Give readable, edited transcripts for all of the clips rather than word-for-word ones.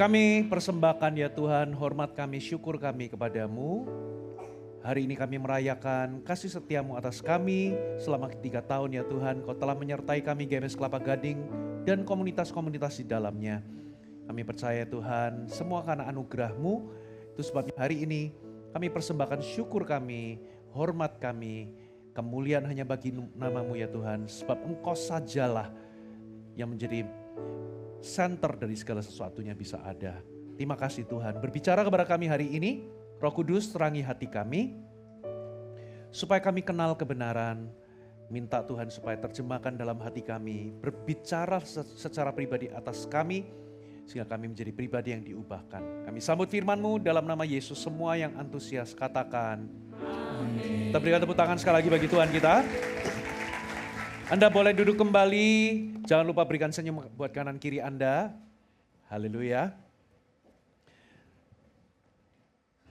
Kami persembahkan ya Tuhan, hormat kami, syukur kami kepadamu. Hari ini kami merayakan kasih setiamu atas kami selama 3 tahun ya Tuhan. Kau telah menyertai kami GMS Kelapa Gading dan komunitas-komunitas di dalamnya. Kami percaya Tuhan, semua karena anugerah-Mu. Itu sebabnya hari ini kami persembahkan syukur kami, hormat kami, kemuliaan hanya bagi nama-Mu ya Tuhan. Sebab Engkau sajalah yang menjadi center dari segala sesuatunya bisa ada. Terima kasih Tuhan. Berbicara kepada kami hari ini, Roh Kudus terangi hati kami, supaya kami kenal kebenaran. Minta Tuhan supaya terjemahkan dalam hati kami, berbicara secara pribadi atas kami, sehingga kami menjadi pribadi yang diubahkan. Kami sambut firman-Mu dalam nama Yesus. Semua yang antusias katakan amin. Kita berikan tepuk tangan sekali lagi bagi Tuhan kita. Anda boleh duduk kembali, jangan lupa berikan senyum buat kanan kiri Anda. Haleluya.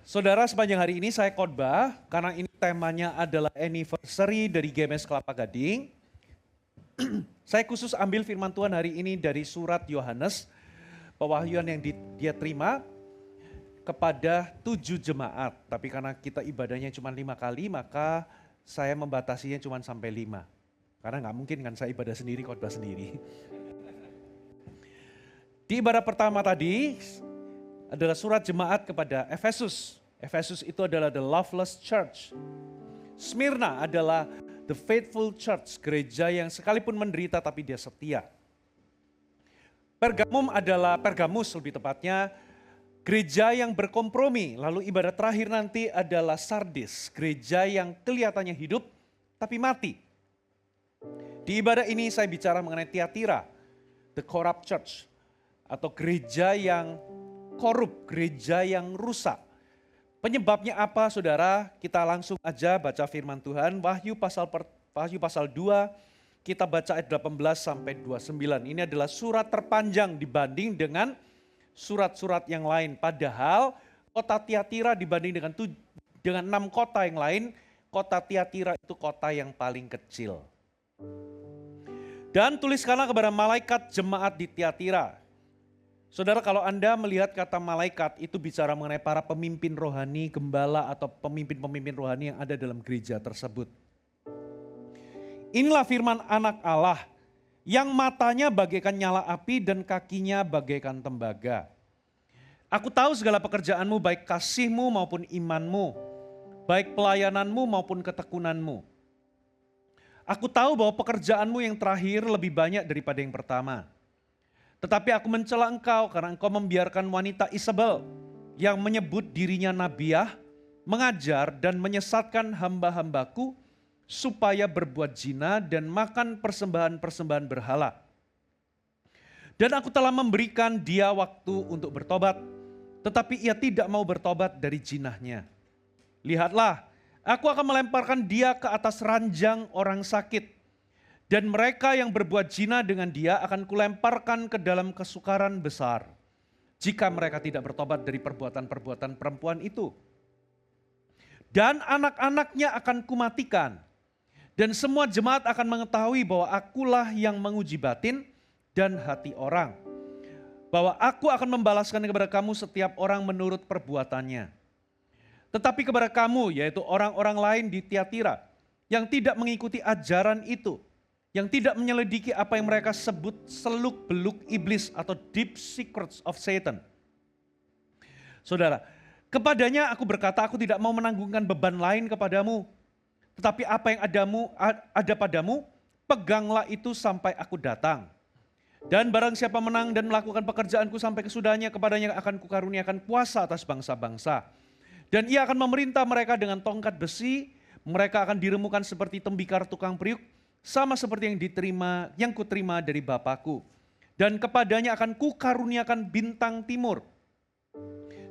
Saudara, sepanjang hari ini saya khotbah karena ini temanya adalah anniversary dari GMS Kelapa Gading. Saya khusus ambil firman Tuhan hari ini dari surat Yohanes, pewahyuan yang dia terima kepada 7 jemaat. Tapi karena kita ibadahnya cuma 5 kali, maka saya membatasinya cuma sampai 5. Karena nggak mungkin kan saya ibadah sendiri, khotbah sendiri. Di ibadah pertama tadi adalah surat jemaat kepada Efesus. Efesus itu adalah the loveless church. Smyrna adalah the faithful church, gereja yang sekalipun menderita tapi dia setia. Pergamus lebih tepatnya, gereja yang berkompromi. Lalu ibadah terakhir nanti adalah Sardis, gereja yang kelihatannya hidup tapi mati. Di ibadah ini saya bicara mengenai Tiatira, the corrupt church, atau gereja yang korup, gereja yang rusak. Penyebabnya apa saudara? Kita langsung aja baca firman Tuhan, Wahyu pasal 2, kita baca ayat 18 sampai 29. Ini adalah surat terpanjang dibanding dengan surat-surat yang lain. Padahal kota Tiatira dibanding dengan 6 kota yang lain, kota Tiatira itu kota yang paling kecil. Dan tuliskanlah kepada malaikat jemaat di Tiatira. Saudara, kalau Anda melihat kata malaikat itu bicara mengenai para pemimpin rohani, gembala atau pemimpin-pemimpin rohani yang ada dalam gereja tersebut. Inilah firman anak Allah yang matanya bagaikan nyala api dan kakinya bagaikan tembaga. Aku tahu segala pekerjaanmu, baik kasihmu maupun imanmu, baik pelayananmu maupun ketekunanmu. Aku tahu bahwa pekerjaanmu yang terakhir lebih banyak daripada yang pertama. Tetapi aku mencela engkau karena engkau membiarkan wanita Isabel yang menyebut dirinya nabiah, mengajar dan menyesatkan hamba-hambaku supaya berbuat zina dan makan persembahan-persembahan berhala. Dan aku telah memberikan dia waktu untuk bertobat, tetapi ia tidak mau bertobat dari zinahnya. Lihatlah, aku akan melemparkan dia ke atas ranjang orang sakit. Dan mereka yang berbuat zina dengan dia akan kulemparkan ke dalam kesukaran besar. Jika mereka tidak bertobat dari perbuatan-perbuatan perempuan itu. Dan anak-anaknya akan kumatikan. Dan semua jemaat akan mengetahui bahwa akulah yang menguji batin dan hati orang. Bahwa aku akan membalaskan kepada kamu setiap orang menurut perbuatannya. Tetapi kepada kamu, yaitu orang-orang lain di Tiatira, yang tidak mengikuti ajaran itu, yang tidak menyelidiki apa yang mereka sebut seluk-beluk iblis atau deep secrets of Satan. Saudara, kepadanya aku berkata, aku tidak mau menanggungkan beban lain kepadamu, tetapi apa yang ada padamu, peganglah itu sampai aku datang. Dan barang siapa menang dan melakukan pekerjaanku sampai kesudahannya, kepadanya akan kukaruniakan kuasa atas bangsa-bangsa. Dan ia akan memerintah mereka dengan tongkat besi, mereka akan diremukan seperti tembikar tukang periuk, sama seperti yang kuterima dari Bapakku. Dan kepadanya akan kukaruniakan bintang timur.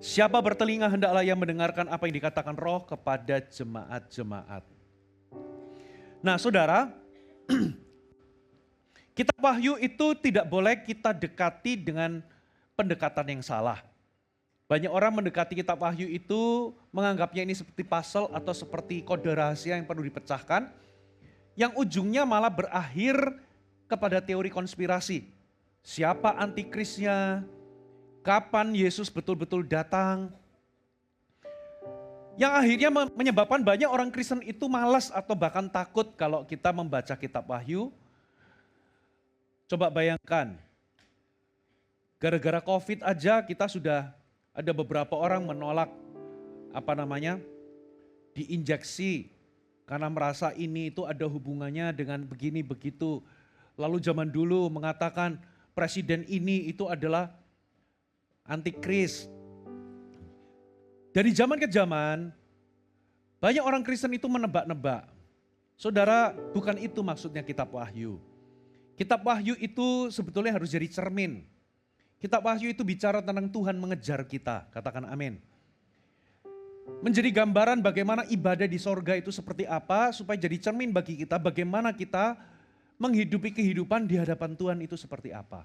Siapa bertelinga hendaklah ia mendengarkan apa yang dikatakan Roh kepada jemaat-jemaat. Nah saudara, kitab Wahyu itu tidak boleh kita dekati dengan pendekatan yang salah. Banyak orang mendekati kitab Wahyu itu menganggapnya ini seperti puzzle atau seperti kode rahasia yang perlu dipecahkan. Yang ujungnya malah berakhir kepada teori konspirasi. Siapa antikrisnya, Kapan Yesus betul-betul datang? Yang akhirnya menyebabkan banyak orang Kristen itu malas atau bahkan takut kalau kita membaca kitab Wahyu. Coba bayangkan, gara-gara COVID aja kita sudah ada beberapa orang menolak diinjeksi karena merasa ini itu ada hubungannya dengan begini begitu. Lalu zaman dulu mengatakan presiden ini itu adalah antikris. Dari zaman ke zaman, banyak orang Kristen itu menebak-nebak. Saudara, bukan itu maksudnya kitab Wahyu. Kitab Wahyu itu sebetulnya harus jadi cermin. Kitab Wahyu itu bicara tentang Tuhan mengejar kita, katakan amin. Menjadi gambaran bagaimana ibadah di sorga itu seperti apa, supaya jadi cermin bagi kita bagaimana kita menghidupi kehidupan di hadapan Tuhan itu seperti apa.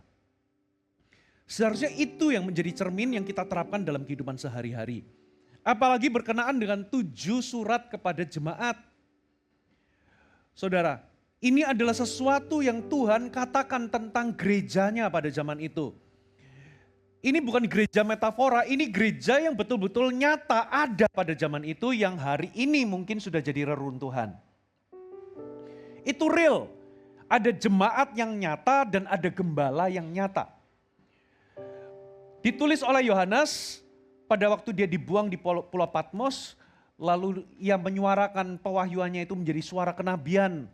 Seharusnya itu yang menjadi cermin yang kita terapkan dalam kehidupan sehari-hari. Apalagi berkenaan dengan 7 surat kepada jemaat. Saudara, ini adalah sesuatu yang Tuhan katakan tentang gerejanya pada zaman itu. Ini bukan gereja metafora, ini gereja yang betul-betul nyata ada pada zaman itu yang hari ini mungkin sudah jadi reruntuhan. Itu real, ada jemaat yang nyata dan ada gembala yang nyata. Ditulis oleh Yohanes pada waktu dia dibuang di Pulau Patmos, lalu ia menyuarakan pewahyuannya itu menjadi suara kenabian.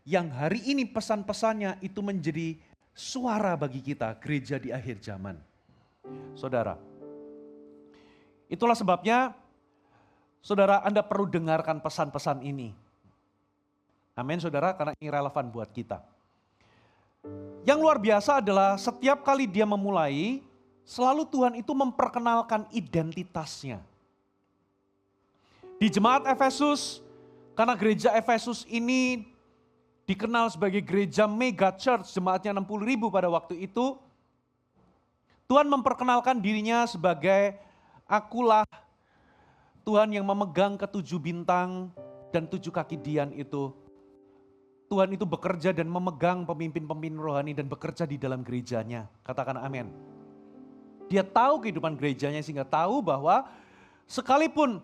Yang hari ini pesan-pesannya itu menjadi suara bagi kita, gereja di akhir zaman. Saudara, itulah sebabnya saudara Anda perlu dengarkan pesan-pesan ini. Amin saudara, karena ini relevan buat kita. Yang luar biasa adalah setiap kali dia memulai, selalu Tuhan itu memperkenalkan identitasnya. Di jemaat Efesus, karena gereja Efesus ini dikenal sebagai gereja mega church, jemaatnya 60.000 pada waktu itu, Tuhan memperkenalkan dirinya sebagai akulah Tuhan yang memegang ke-7 bintang dan 7 kaki dian itu. Tuhan itu bekerja dan memegang pemimpin-pemimpin rohani dan bekerja di dalam gerejanya. Katakan amin. Dia tahu kehidupan gerejanya sehingga tahu bahwa sekalipun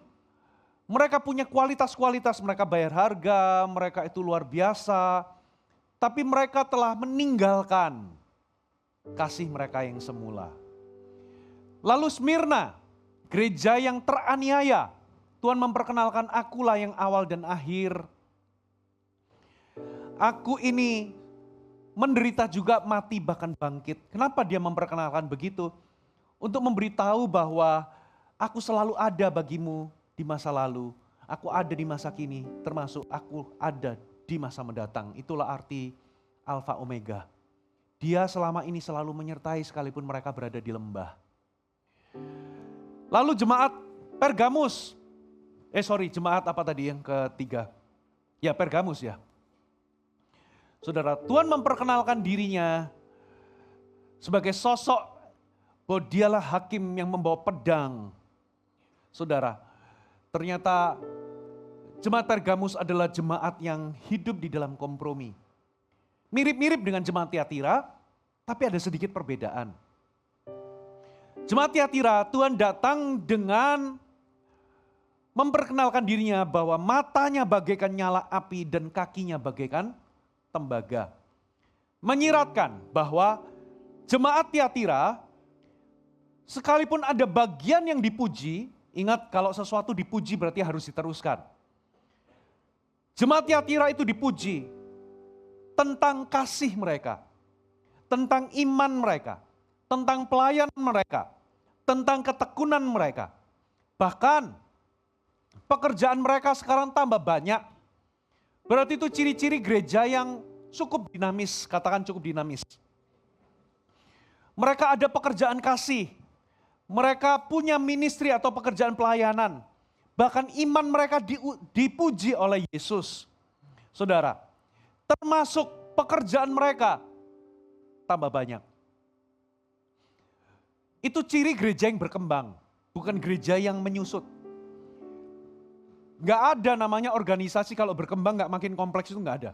mereka punya kualitas-kualitas, mereka bayar harga, mereka itu luar biasa, tapi mereka telah meninggalkan kasih mereka yang semula. Lalu Smyrna, gereja yang teraniaya, Tuhan memperkenalkan akulah yang awal dan akhir. Aku ini menderita juga, mati bahkan bangkit. Kenapa dia memperkenalkan begitu? Untuk memberitahu bahwa aku selalu ada bagimu di masa lalu, aku ada di masa kini, termasuk aku ada di masa mendatang. Itulah arti Alfa Omega. Dia selama ini selalu menyertai sekalipun mereka berada di lembah. Lalu jemaat Pergamus, jemaat apa tadi yang ketiga? Ya Pergamus ya. Saudara, Tuhan memperkenalkan dirinya sebagai sosok bahwa dialah hakim yang membawa pedang. Saudara, ternyata jemaat Pergamus adalah jemaat yang hidup di dalam kompromi. Mirip-mirip dengan jemaat Tiatira, tapi ada sedikit perbedaan. Jemaat Tiatira, Tuhan datang dengan memperkenalkan dirinya bahwa matanya bagaikan nyala api dan kakinya bagaikan tembaga. Menyiratkan bahwa jemaat Tiatira, sekalipun ada bagian yang dipuji, ingat kalau sesuatu dipuji berarti harus diteruskan. Jemaat Tiatira itu dipuji tentang kasih mereka, tentang iman mereka, tentang pelayanan mereka, tentang ketekunan mereka. Bahkan pekerjaan mereka sekarang tambah banyak. Berarti itu ciri-ciri gereja yang cukup dinamis, katakan cukup dinamis. Mereka ada pekerjaan kasih, mereka punya ministry atau pekerjaan pelayanan. Bahkan iman mereka dipuji oleh Yesus. Saudara, termasuk pekerjaan mereka tambah banyak. Itu ciri gereja yang berkembang, bukan gereja yang menyusut. Gak ada namanya organisasi kalau berkembang gak makin kompleks, itu gak ada.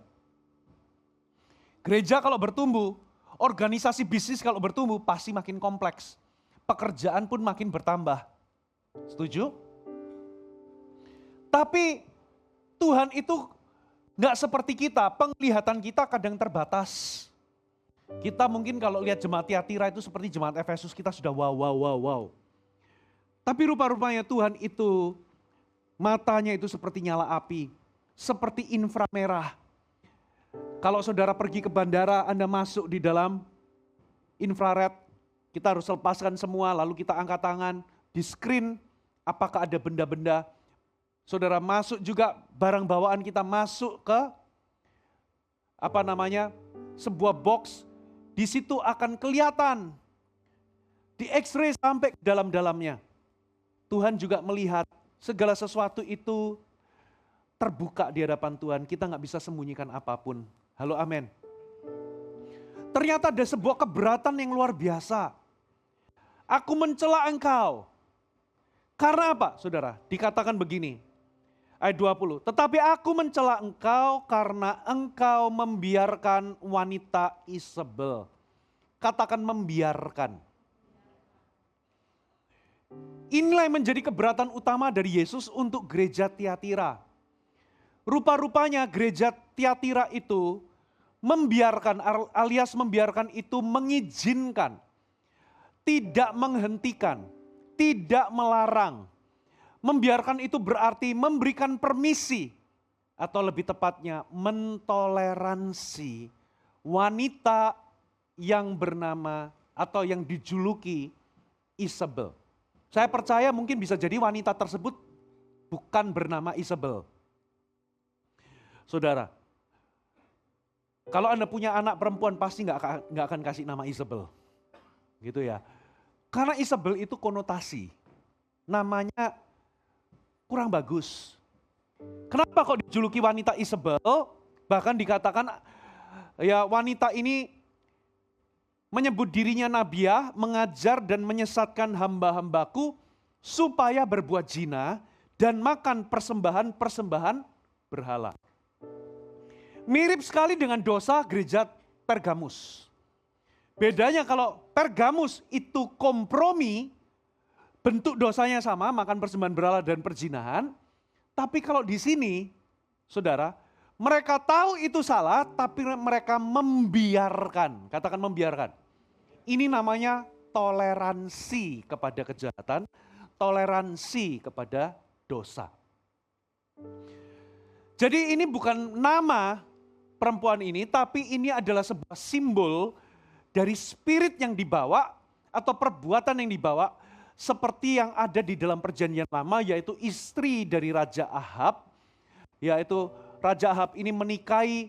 Gereja kalau bertumbuh, organisasi bisnis kalau bertumbuh pasti makin kompleks. pekerjaan pun makin bertambah. Setuju? Tapi Tuhan itu nggak seperti kita, penglihatan kita kadang terbatas. Kita mungkin kalau lihat jemaat Tiatira itu seperti jemaat Efesus, kita sudah wow. Tapi rupa-rupanya Tuhan itu, matanya itu seperti nyala api, seperti inframerah. Kalau saudara pergi ke bandara, Anda masuk di dalam infrared, kita harus lepaskan semua, lalu kita angkat tangan, di screen apakah ada benda-benda. Saudara masuk juga, barang bawaan kita masuk ke sebuah box, di situ akan kelihatan, di X-ray sampai ke dalam-dalamnya. Tuhan juga melihat segala sesuatu itu terbuka di hadapan Tuhan, kita nggak bisa sembunyikan apapun. Halo, amin. Ternyata ada sebuah keberatan yang luar biasa. Aku mencela engkau. Karena apa, saudara? Dikatakan begini, ayat 20. Tetapi aku mencela engkau karena engkau membiarkan wanita Isabel. Katakan membiarkan. Inilah yang menjadi keberatan utama dari Yesus untuk gereja Tiatira. Rupa-rupanya gereja Tiatira itu membiarkan, alias membiarkan itu mengizinkan, tidak menghentikan, tidak melarang. Membiarkan itu berarti memberikan permisi, atau lebih tepatnya mentoleransi wanita yang bernama atau yang dijuluki Isabel. Saya percaya mungkin bisa jadi wanita tersebut bukan bernama Isabel. Saudara, kalau Anda punya anak perempuan pasti nggak akan kasih nama Isabel, gitu ya. Karena Isabel itu konotasi, namanya kurang bagus. Kenapa kok dijuluki wanita Isabel? Bahkan dikatakan ya wanita ini menyebut dirinya nabiah, mengajar dan menyesatkan hamba-hambaku supaya berbuat zina dan makan persembahan-persembahan berhala. Mirip sekali dengan dosa gereja Pergamus. Bedanya kalau Pergamus itu kompromi, bentuk dosanya sama, makan persembahan berhala dan perzinahan. Tapi kalau di sini, saudara, mereka tahu itu salah, tapi mereka membiarkan. Katakan membiarkan. Ini namanya toleransi kepada kejahatan, toleransi kepada dosa. Jadi ini bukan nama perempuan ini, tapi ini adalah sebuah simbol dari spirit yang dibawa atau perbuatan yang dibawa seperti yang ada di dalam perjanjian lama, yaitu istri dari Raja Ahab. Yaitu Raja Ahab ini menikahi,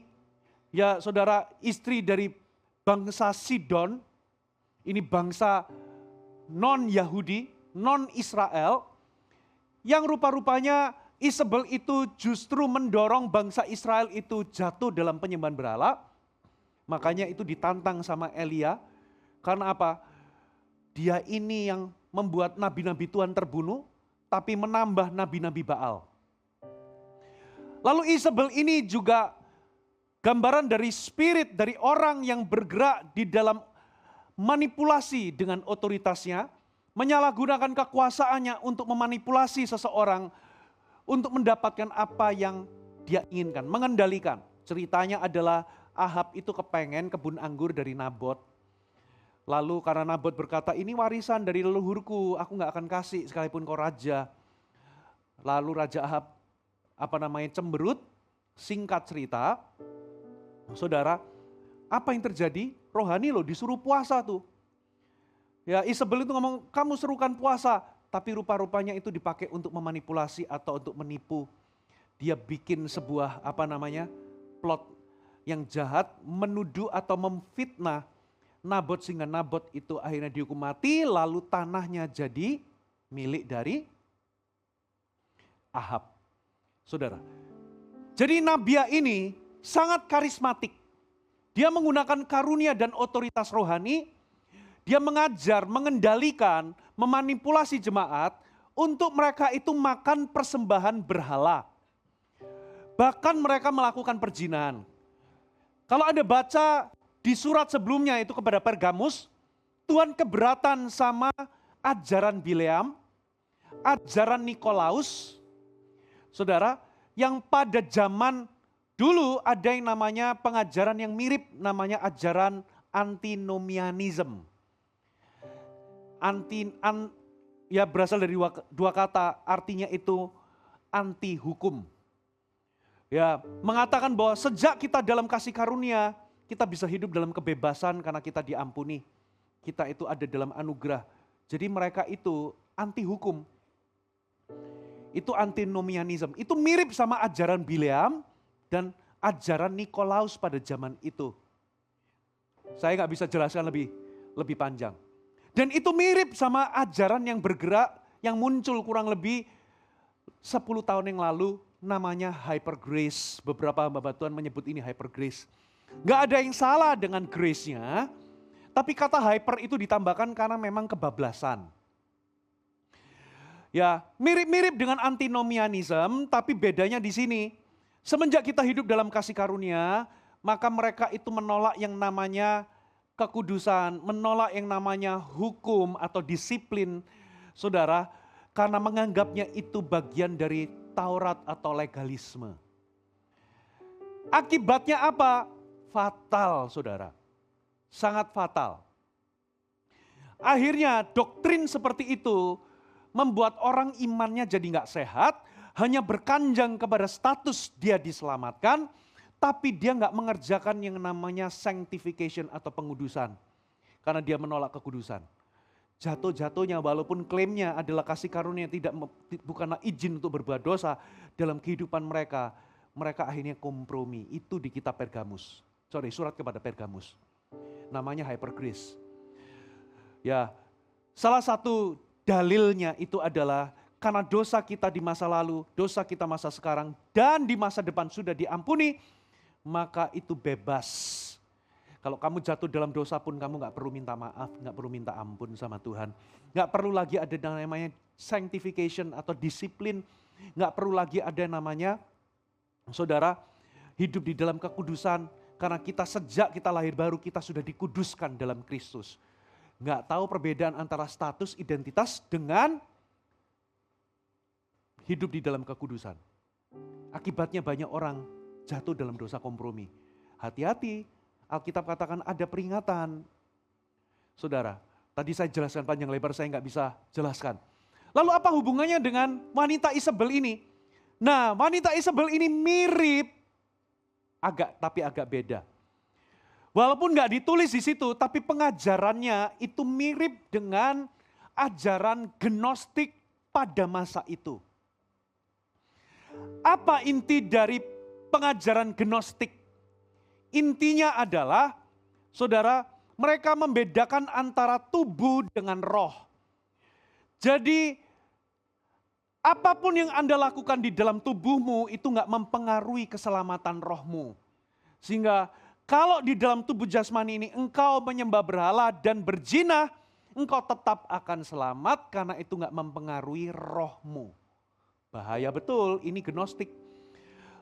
ya saudara, istri dari bangsa Sidon. Ini bangsa non-Yahudi, non-Israel. Yang rupa-rupanya Isabel itu justru mendorong bangsa Israel itu jatuh dalam penyembahan berhala. Makanya itu ditantang sama Elia. Karena apa? Dia ini yang membuat nabi-nabi Tuhan terbunuh, tapi menambah nabi-nabi Baal. Lalu Isabel ini juga gambaran dari spirit, dari orang yang bergerak di dalam manipulasi dengan otoritasnya, menyalahgunakan kekuasaannya untuk memanipulasi seseorang, untuk mendapatkan apa yang dia inginkan, mengendalikan. Ceritanya adalah Ahab itu kepengen kebun anggur dari Nabot. Lalu karena Nabot berkata, ini warisan dari leluhurku, aku gak akan kasih sekalipun kau raja. Lalu Raja Ahab cemberut. Singkat cerita, saudara, apa yang terjadi? Rohani loh disuruh puasa tuh. Ya Isabel itu ngomong, kamu serukan puasa. Tapi rupa-rupanya itu dipakai untuk memanipulasi atau untuk menipu. Dia bikin sebuah plot yang jahat, menuduh atau memfitnah Nabot sehingga Nabot itu akhirnya dihukum mati, lalu tanahnya jadi milik dari Ahab. Saudara, jadi Nabiah ini sangat karismatik. Dia menggunakan karunia dan otoritas rohani, dia mengajar, mengendalikan, memanipulasi jemaat untuk mereka itu makan persembahan berhala. Bahkan mereka melakukan perzinahan. Kalau Anda baca di surat sebelumnya itu kepada Pergamus, Tuhan keberatan sama ajaran Bileam, ajaran Nikolaus, saudara, yang pada zaman dulu ada yang namanya pengajaran yang mirip, namanya ajaran antinomianism. Ya berasal dari dua kata, artinya itu anti hukum. Ya, mengatakan bahwa sejak kita dalam kasih karunia, kita bisa hidup dalam kebebasan karena kita diampuni. Kita itu ada dalam anugerah. Jadi mereka itu anti hukum. Itu antinomianism. Itu mirip sama ajaran Bileam dan ajaran Nikolaus pada zaman itu. Saya nggak bisa jelaskan lebih panjang. Dan itu mirip sama ajaran yang bergerak, yang muncul kurang lebih 10 tahun yang lalu, namanya hyper grace. Beberapa hamba Tuhan menyebut ini hyper grace. Nggak ada yang salah dengan grace-nya, tapi kata hyper itu ditambahkan karena memang kebablasan. Ya, mirip-mirip dengan antinomianism, tapi bedanya di sini. Semenjak kita hidup dalam kasih karunia, maka mereka itu menolak yang namanya kekudusan, menolak yang namanya hukum atau disiplin, saudara, karena menganggapnya itu bagian dari Taurat atau legalisme. Akibatnya apa? Fatal, saudara. Sangat fatal. Akhirnya doktrin seperti itu membuat orang imannya jadi nggak sehat, hanya berkanjang kepada status dia diselamatkan, tapi dia nggak mengerjakan yang namanya sanctification atau pengudusan. Karena dia menolak kekudusan. Jatuh-jatuhnya walaupun klaimnya adalah kasih karunia bukanlah izin untuk berbuat dosa dalam kehidupan mereka, mereka akhirnya kompromi. Itu di kitab surat kepada Pergamus. Namanya hyper grace. Ya, salah satu dalilnya itu adalah karena dosa kita di masa lalu, dosa kita masa sekarang, dan di masa depan sudah diampuni, maka itu bebas. Kalau kamu jatuh dalam dosa pun kamu gak perlu minta maaf, gak perlu minta ampun sama Tuhan. Gak perlu lagi ada namanya sanctification atau disiplin. Gak perlu lagi ada namanya, saudara, hidup di dalam kekudusan. Karena sejak kita lahir baru kita sudah dikuduskan dalam Kristus. Gak tahu perbedaan antara status identitas dengan hidup di dalam kekudusan. Akibatnya banyak orang jatuh dalam dosa kompromi. Hati-hati, Alkitab katakan ada peringatan. Saudara, tadi saya jelaskan panjang lebar, saya nggak bisa jelaskan. Lalu apa hubungannya dengan wanita Isabel ini? Nah, wanita Isabel ini mirip, tapi agak beda. Walaupun nggak ditulis di situ, tapi pengajarannya itu mirip dengan ajaran Gnostik pada masa itu. Apa inti dari pengajaran Gnostik? Intinya adalah, saudara, mereka membedakan antara tubuh dengan roh. Jadi, apapun yang Anda lakukan di dalam tubuhmu itu nggak mempengaruhi keselamatan rohmu. Sehingga kalau di dalam tubuh jasmani ini engkau menyembah berhala dan berzina, engkau tetap akan selamat karena itu nggak mempengaruhi rohmu. Bahaya betul, ini Gnostik.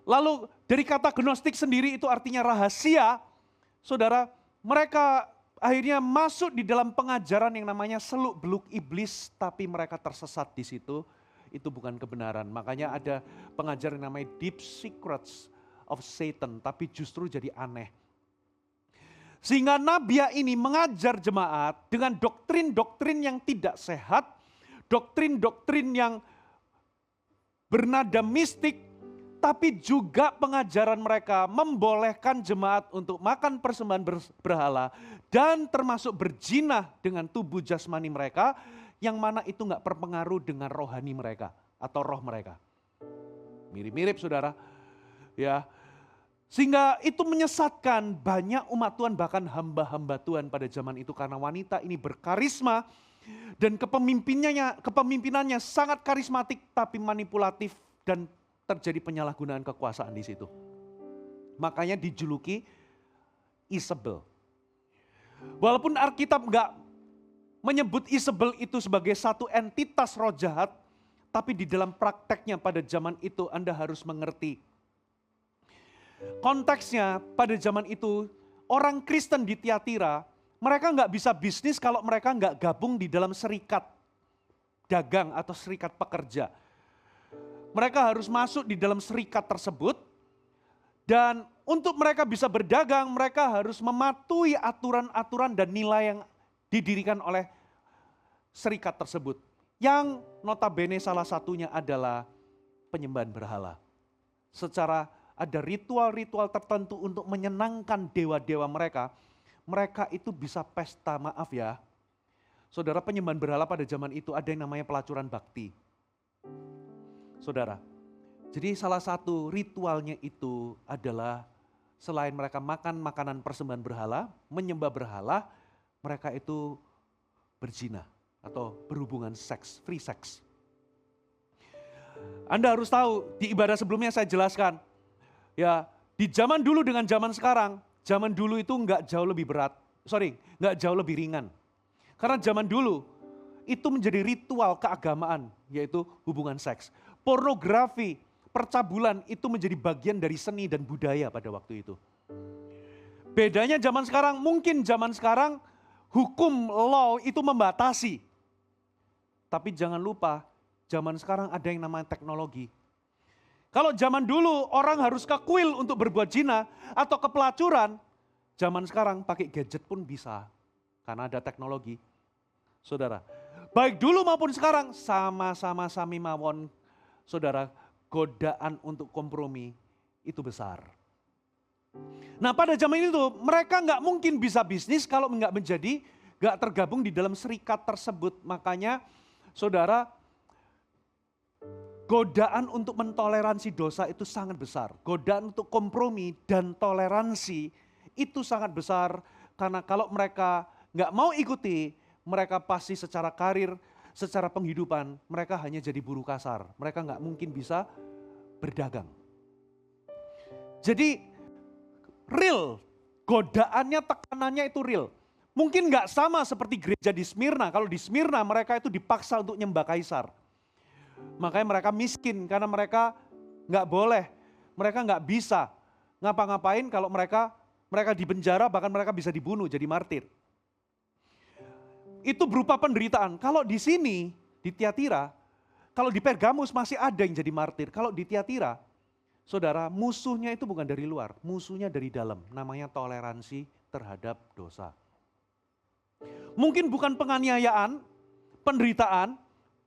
Lalu dari kata Gnostik sendiri itu artinya rahasia. Saudara, mereka akhirnya masuk di dalam pengajaran yang namanya seluk-beluk iblis, tapi mereka tersesat di situ. Itu bukan kebenaran. Makanya ada pengajaran yang namanya Deep Secrets of Satan, tapi justru jadi aneh. Sehingga Nabia ini mengajar jemaat dengan doktrin-doktrin yang tidak sehat, doktrin-doktrin yang bernada mistik, tapi juga pengajaran mereka membolehkan jemaat untuk makan persembahan berhala dan termasuk berzina dengan tubuh jasmani mereka, yang mana itu nggak berpengaruh dengan rohani mereka atau roh mereka. Mirip-mirip, saudara. Ya, sehingga itu menyesatkan banyak umat Tuhan, bahkan hamba-hamba Tuhan pada zaman itu, karena wanita ini berkarisma dan kepemimpinannya sangat karismatik tapi manipulatif dan terjadi penyalahgunaan kekuasaan di situ. Makanya dijuluki Isabel. Walaupun Alkitab nggak menyebut Isabel itu sebagai satu entitas roh jahat, tapi di dalam prakteknya pada zaman itu Anda harus mengerti. Konteksnya pada zaman itu, orang Kristen di Tiatira, mereka nggak bisa bisnis kalau mereka nggak gabung di dalam serikat dagang atau serikat pekerja. Mereka harus masuk di dalam serikat tersebut dan untuk mereka bisa berdagang, mereka harus mematuhi aturan-aturan dan nilai yang didirikan oleh serikat tersebut. Yang notabene salah satunya adalah penyembahan berhala. Secara ada ritual-ritual tertentu untuk menyenangkan dewa-dewa mereka. Mereka itu bisa pesta, maaf ya. Saudara, penyembahan berhala pada zaman itu ada yang namanya pelacuran bakti. Saudara, jadi salah satu ritualnya itu adalah selain mereka makan makanan persembahan berhala, menyembah berhala, mereka itu berzina atau berhubungan seks, free sex. Anda harus tahu, di ibadah sebelumnya saya jelaskan, ya di zaman dulu dengan zaman sekarang, zaman dulu itu nggak jauh lebih berat, nggak jauh lebih ringan. Karena zaman dulu itu menjadi ritual keagamaan, yaitu hubungan seks. Pornografi, percabulan itu menjadi bagian dari seni dan budaya pada waktu itu. Bedanya zaman sekarang, mungkin zaman sekarang hukum law itu membatasi. Tapi jangan lupa, zaman sekarang ada yang namanya teknologi. Kalau zaman dulu orang harus ke kuil untuk berbuat zina atau ke pelacuran, zaman sekarang pakai gadget pun bisa. Karena ada teknologi. Saudara, baik dulu maupun sekarang sama-sama sami mawon, saudara, godaan untuk kompromi itu besar. Nah pada zaman itu mereka nggak mungkin bisa bisnis kalau nggak tergabung di dalam serikat tersebut. Makanya saudara, godaan untuk mentoleransi dosa itu sangat besar. Godaan untuk kompromi dan toleransi itu sangat besar. Karena kalau mereka nggak mau ikuti, mereka pasti secara karir, secara penghidupan, mereka hanya jadi buruh kasar. Mereka nggak mungkin bisa berdagang. Jadi real, godaannya, tekanannya itu real. Mungkin nggak sama seperti gereja di Smyrna. Kalau di Smyrna mereka itu dipaksa untuk nyembah kaisar. Makanya mereka miskin karena mereka nggak boleh, mereka nggak bisa ngapa-ngapain kalau mereka di penjara, bahkan mereka bisa dibunuh jadi martir. Itu berupa penderitaan. Kalau di sini, di Tiatira, kalau di Pergamus masih ada yang jadi martir. Kalau di Tiatira, saudara, musuhnya itu bukan dari luar, musuhnya dari dalam. Namanya toleransi terhadap dosa. Mungkin bukan penganiayaan, penderitaan,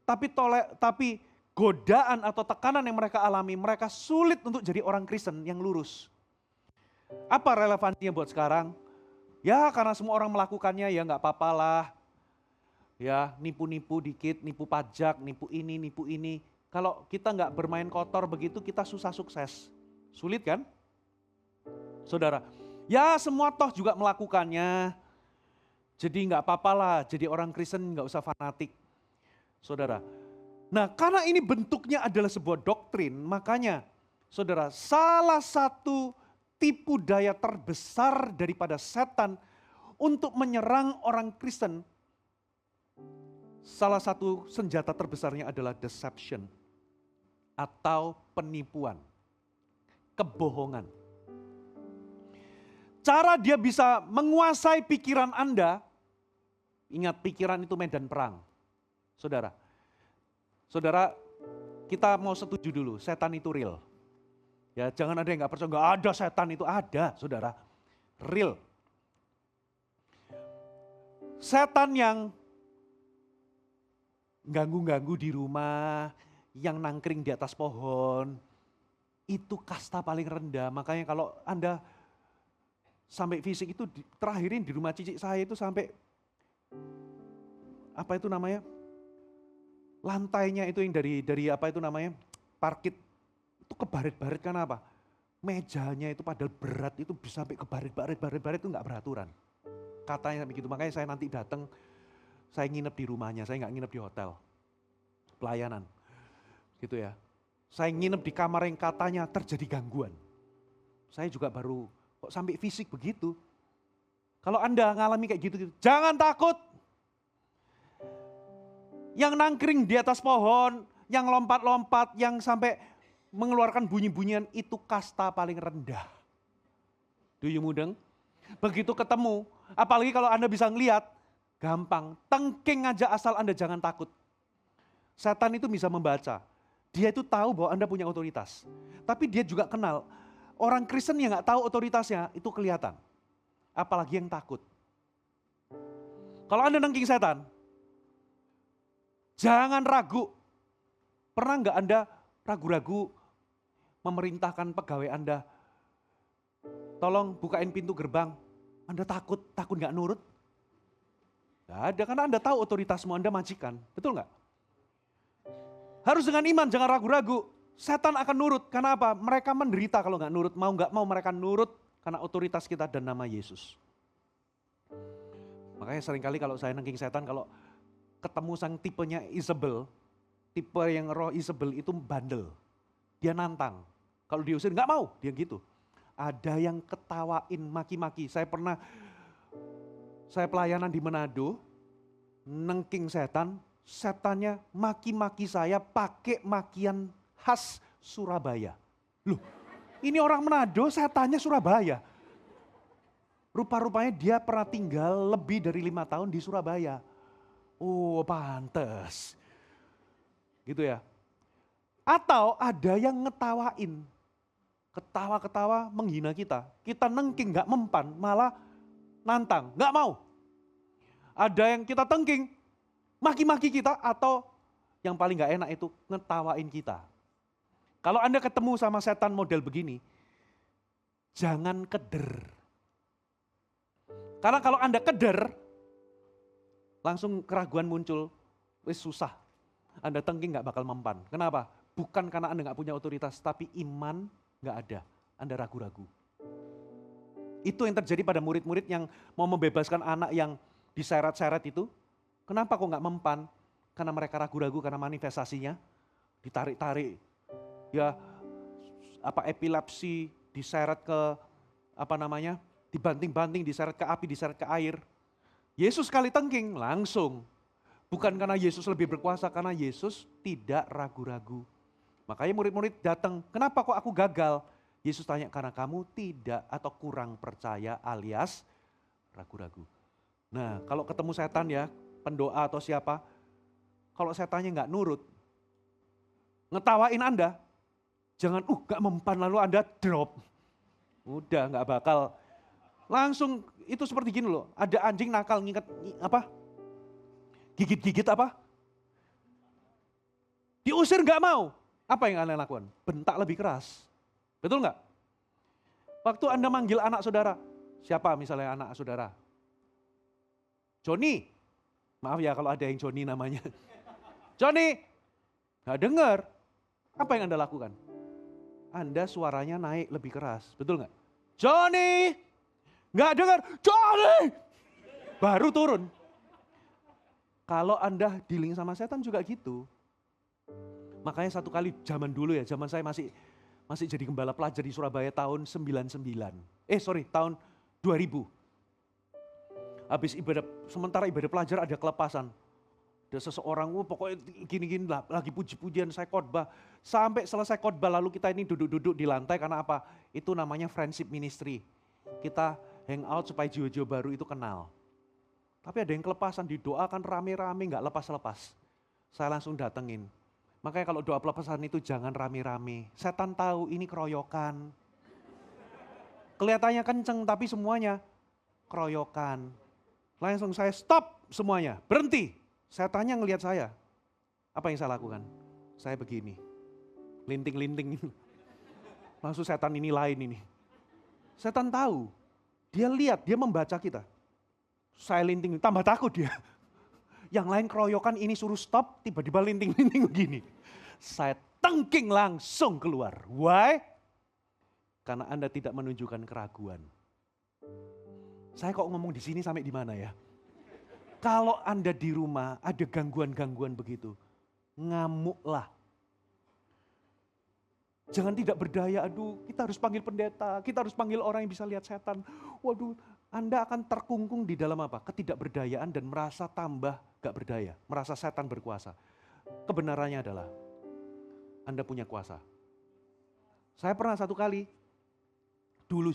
tapi godaan atau tekanan yang mereka alami, mereka sulit untuk jadi orang Kristen yang lurus. Apa relevansinya buat sekarang? Ya karena semua orang melakukannya, ya nggak apa-apalah. Ya nipu-nipu dikit, nipu pajak, nipu ini. Kalau kita nggak bermain kotor begitu, kita susah sukses. Sulit kan? Saudara, ya semua toh juga melakukannya. Jadi nggak apa-apalah, jadi orang Kristen nggak usah fanatik. Saudara, nah karena ini bentuknya adalah sebuah doktrin, makanya saudara, salah satu tipu daya terbesar daripada setan untuk menyerang orang Kristen, salah satu senjata terbesarnya adalah deception atau penipuan, kebohongan. Cara dia bisa menguasai pikiran Anda, ingat pikiran itu medan perang. Saudara, kita mau setuju dulu, setan itu real. Ya jangan ada yang gak percaya, gak ada setan itu, ada saudara, real. Setan yang ganggu-ganggu di rumah, yang nangkring di atas pohon, itu kasta paling rendah. Makanya kalau Anda sampai fisik itu terakhirin di rumah cicik saya itu sampai, apa itu namanya, lantainya itu yang dari apa itu namanya, parkit, itu kebaret-baret karena apa? Mejanya itu padahal berat itu bisa sampai kebaret-baret itu nggak beraturan. Katanya begitu, makanya saya nanti datang, saya nginep di rumahnya, saya nggak nginep di hotel, pelayanan, gitu ya. Saya nginep di kamar yang katanya terjadi gangguan. Saya juga baru, kok sampai fisik begitu. Kalau Anda ngalami kayak gitu, jangan takut. Yang nangkring di atas pohon, yang lompat-lompat, yang sampai mengeluarkan bunyi-bunyian, itu kasta paling rendah. Do you mudeng? Begitu ketemu, apalagi kalau Anda bisa ngelihat, gampang, tengking aja asal Anda jangan takut. Setan itu bisa membaca. Dia itu tahu bahwa Anda punya otoritas. Tapi dia juga kenal, orang Kristen yang gak tahu otoritasnya itu kelihatan. Apalagi yang takut. Kalau Anda nengking setan, jangan ragu. Pernah gak Anda ragu-ragu memerintahkan pegawai Anda, tolong bukain pintu gerbang. Anda takut gak nurut? Gak ada, karena Anda tahu otoritasmu, Anda majikan. Betul gak? Harus dengan iman, jangan ragu-ragu. Setan akan nurut, karena apa? Mereka menderita kalau gak nurut, mau gak mau mereka nurut karena otoritas kita dan nama Yesus. Makanya seringkali kalau saya nengking setan, kalau ketemu sang tipenya Isabel, tipe yang roh Isabel itu bandel. Dia nantang. Kalau diusir gak mau, dia gitu. Ada yang ketawain, maki-maki. Saya pelayanan di Manado, nengking setan, setannya maki-maki saya pakai makian khas Surabaya. Loh, ini orang Manado, setannya Surabaya. Rupa-rupanya dia pernah tinggal lebih dari 5 tahun di Surabaya. Oh, pantes. Gitu ya. Atau ada yang ngetawain. Ketawa-ketawa menghina kita. Kita nengking gak mempan, malah nantang, gak mau. Ada yang kita tengking, maki-maki kita, atau yang paling gak enak itu ngetawain kita. Kalau Anda ketemu sama setan model begini, jangan keder. Karena kalau Anda keder, langsung keraguan muncul, wis susah. Anda tengking gak bakal mempan. Kenapa? Bukan karena Anda gak punya otoritas, tapi iman gak ada. Anda ragu-ragu. Itu yang terjadi pada murid-murid yang mau membebaskan anak yang diseret-seret itu. Kenapa kok gak mempan? Karena mereka ragu-ragu, karena manifestasinya ditarik-tarik. Ya, epilepsi, diseret ke dibanting-banting, diseret ke api, diseret ke air. Yesus kali tengking, langsung. Bukan karena Yesus lebih berkuasa, karena Yesus tidak ragu-ragu. Makanya murid-murid datang, kenapa kok aku gagal? Yesus tanya, karena kamu tidak atau kurang percaya alias ragu-ragu. Nah, kalau ketemu setan ya, pendoa atau siapa, kalau setannya nggak nurut, ngetawain Anda, jangan gak mempan lalu Anda drop. Udah nggak bakal. Langsung itu seperti gini loh, ada anjing nakal ngikat gigit-gigit diusir nggak mau. Apa yang Anda lakukan? Bentak lebih keras. Betul nggak? Waktu Anda manggil anak saudara, siapa misalnya anak saudara? Joni. Maaf ya kalau ada yang Joni namanya. Joni, nggak dengar. Apa yang Anda lakukan? Anda suaranya naik lebih keras, betul nggak? Joni, nggak dengar. Joni, baru turun. Kalau Anda dealing sama setan juga gitu. Makanya satu kali zaman dulu ya, zaman saya masih jadi gembala pelajar di Surabaya tahun 99. Tahun 2000. Habis sementara ibadah pelajar ada kelepasan. Ada seseorang, pokoknya gini-gini lah, lagi puji-pujian saya khotbah. Sampai selesai khotbah lalu kita ini duduk-duduk di lantai karena apa? Itu namanya friendship ministry. Kita hang out supaya jiwa-jiwa baru itu kenal. Tapi ada yang kelepasan, didoakan rame-rame, gak lepas-lepas. Saya langsung datengin. Makanya kalau doa pelepasan itu jangan rame-rame. Setan tahu ini keroyokan. Kelihatannya kenceng tapi semuanya keroyokan. Langsung saya stop semuanya, berhenti. Setannya ngelihat saya. Apa yang saya lakukan? Saya begini. Linting-linting. Langsung setan ini lain ini. Setan tahu. Dia lihat, dia membaca kita. Saya linting, tambah takut dia. Yang lain keroyokan ini suruh stop, tiba-tiba linting-linting begini. Saya tengking langsung keluar. Why? Karena Anda tidak menunjukkan keraguan. Saya kok ngomong di sini sampai di mana ya? Kalau Anda di rumah ada gangguan-gangguan begitu, ngamuklah. Jangan tidak berdaya, aduh kita harus panggil pendeta, kita harus panggil orang yang bisa lihat setan. Waduh, Anda akan terkungkung di dalam apa? Ketidakberdayaan dan merasa tambah gak berdaya, merasa setan berkuasa. Kebenarannya adalah, Anda punya kuasa. Saya pernah satu kali, dulu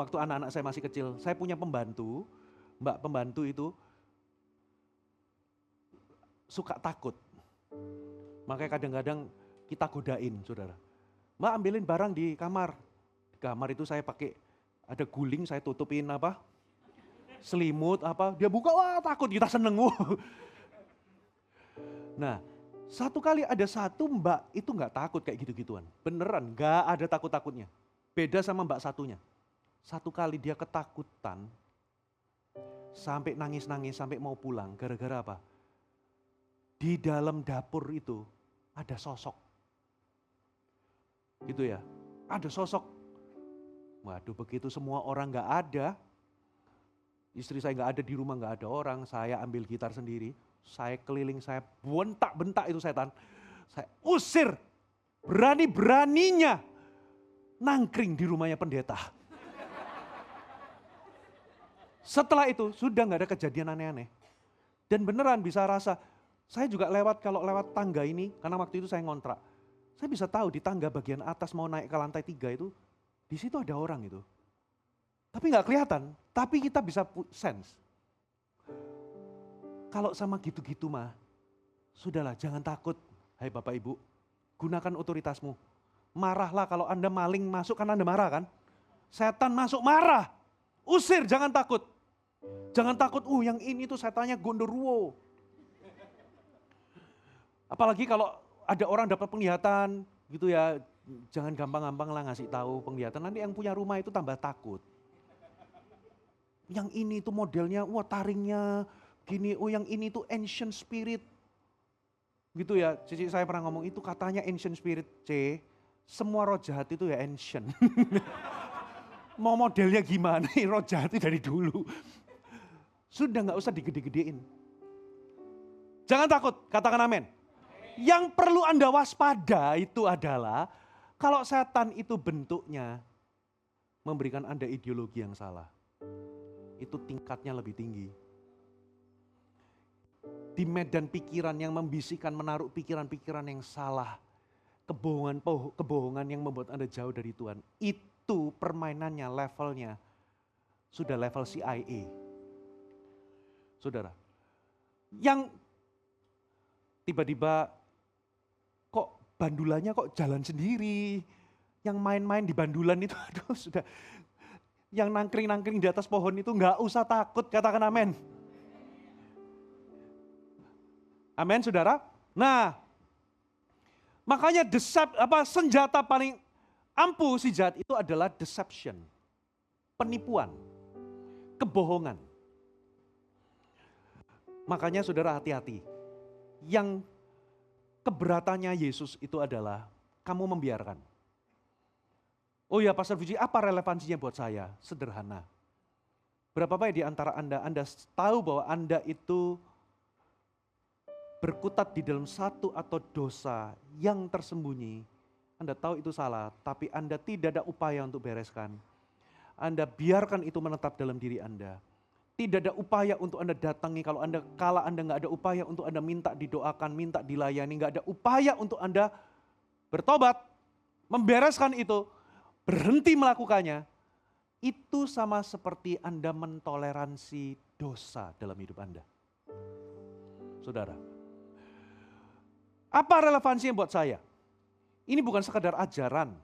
waktu anak-anak saya masih kecil, saya punya pembantu, mbak pembantu itu suka takut. Makanya kadang-kadang kita godain, saudara. Mbak ambilin barang di kamar. Di kamar itu saya pakai, ada guling saya tutupin apa, selimut apa. Dia buka, wah takut, kita seneng. Nah, satu kali ada satu mbak itu nggak takut kayak gitu-gituan. Beneran, nggak ada takut-takutnya. Beda sama mbak satunya. Satu kali dia ketakutan, sampai nangis-nangis, sampai mau pulang. Gara-gara apa? Di dalam dapur itu ada sosok. Gitu ya, ada sosok. Waduh, begitu semua orang nggak ada, istri saya nggak ada di rumah, nggak ada orang, saya ambil gitar sendiri, saya keliling, saya bentak-bentak itu setan. Saya usir, berani-beraninya nangkring di rumahnya pendeta. Setelah itu sudah nggak ada kejadian aneh-aneh. Dan beneran bisa rasa, saya juga kalau lewat tangga ini, karena waktu itu saya ngontrak. Saya bisa tahu di tangga bagian atas mau naik ke lantai 3 itu, di situ ada orang itu. Tapi nggak kelihatan, tapi kita bisa sense. Kalau sama gitu-gitu mah, sudahlah jangan takut. Hai Bapak Ibu, gunakan otoritasmu. Marahlah kalau Anda maling masuk kan Anda marah kan. Setan masuk marah, usir, jangan takut. Jangan takut, yang ini tuh setannya gondoruo. Apalagi kalau ada orang dapat penglihatan gitu ya, jangan gampang-gampang lah ngasih tahu penglihatan. Nanti yang punya rumah itu tambah takut. Yang ini tuh modelnya, taringnya gini, yang ini tuh ancient spirit. Gitu ya, cici saya pernah ngomong itu katanya ancient spirit, semua roh jahat itu ya ancient. Mau modelnya gimana, roh jahat itu dari dulu. Sudah nggak usah digede-gedein. Jangan takut, katakan amin. Yang perlu Anda waspada itu adalah kalau setan itu bentuknya memberikan Anda ideologi yang salah. Itu tingkatnya lebih tinggi. Di medan pikiran yang membisikkan, menaruh pikiran-pikiran yang salah. Kebohongan yang membuat Anda jauh dari Tuhan. Itu permainannya, levelnya sudah level CIA. Saudara, yang tiba-tiba kok bandulannya kok jalan sendiri, yang main-main di bandulan itu, aduh sudah, yang nangkring-nangkring di atas pohon itu nggak usah takut, katakan amin. Amin saudara. Nah, makanya senjata paling ampuh si jahat itu adalah deception, penipuan, kebohongan. Makanya saudara hati-hati. Yang keberatannya Yesus itu adalah kamu membiarkan. Oh ya Pastor Fuji, apa relevansinya buat saya? Sederhana. Berapa banyak di antara Anda tahu bahwa Anda itu berkutat di dalam satu atau dosa yang tersembunyi. Anda tahu itu salah, tapi Anda tidak ada upaya untuk bereskan. Anda biarkan itu menetap dalam diri Anda. Tidak ada upaya untuk Anda datangi, kalau Anda nggak ada upaya untuk Anda minta didoakan, minta dilayani, nggak ada upaya untuk Anda bertobat, membereskan itu, berhenti melakukannya, itu sama seperti Anda mentoleransi dosa dalam hidup Anda. Saudara, apa relevansinya buat saya? Ini bukan sekadar ajaran,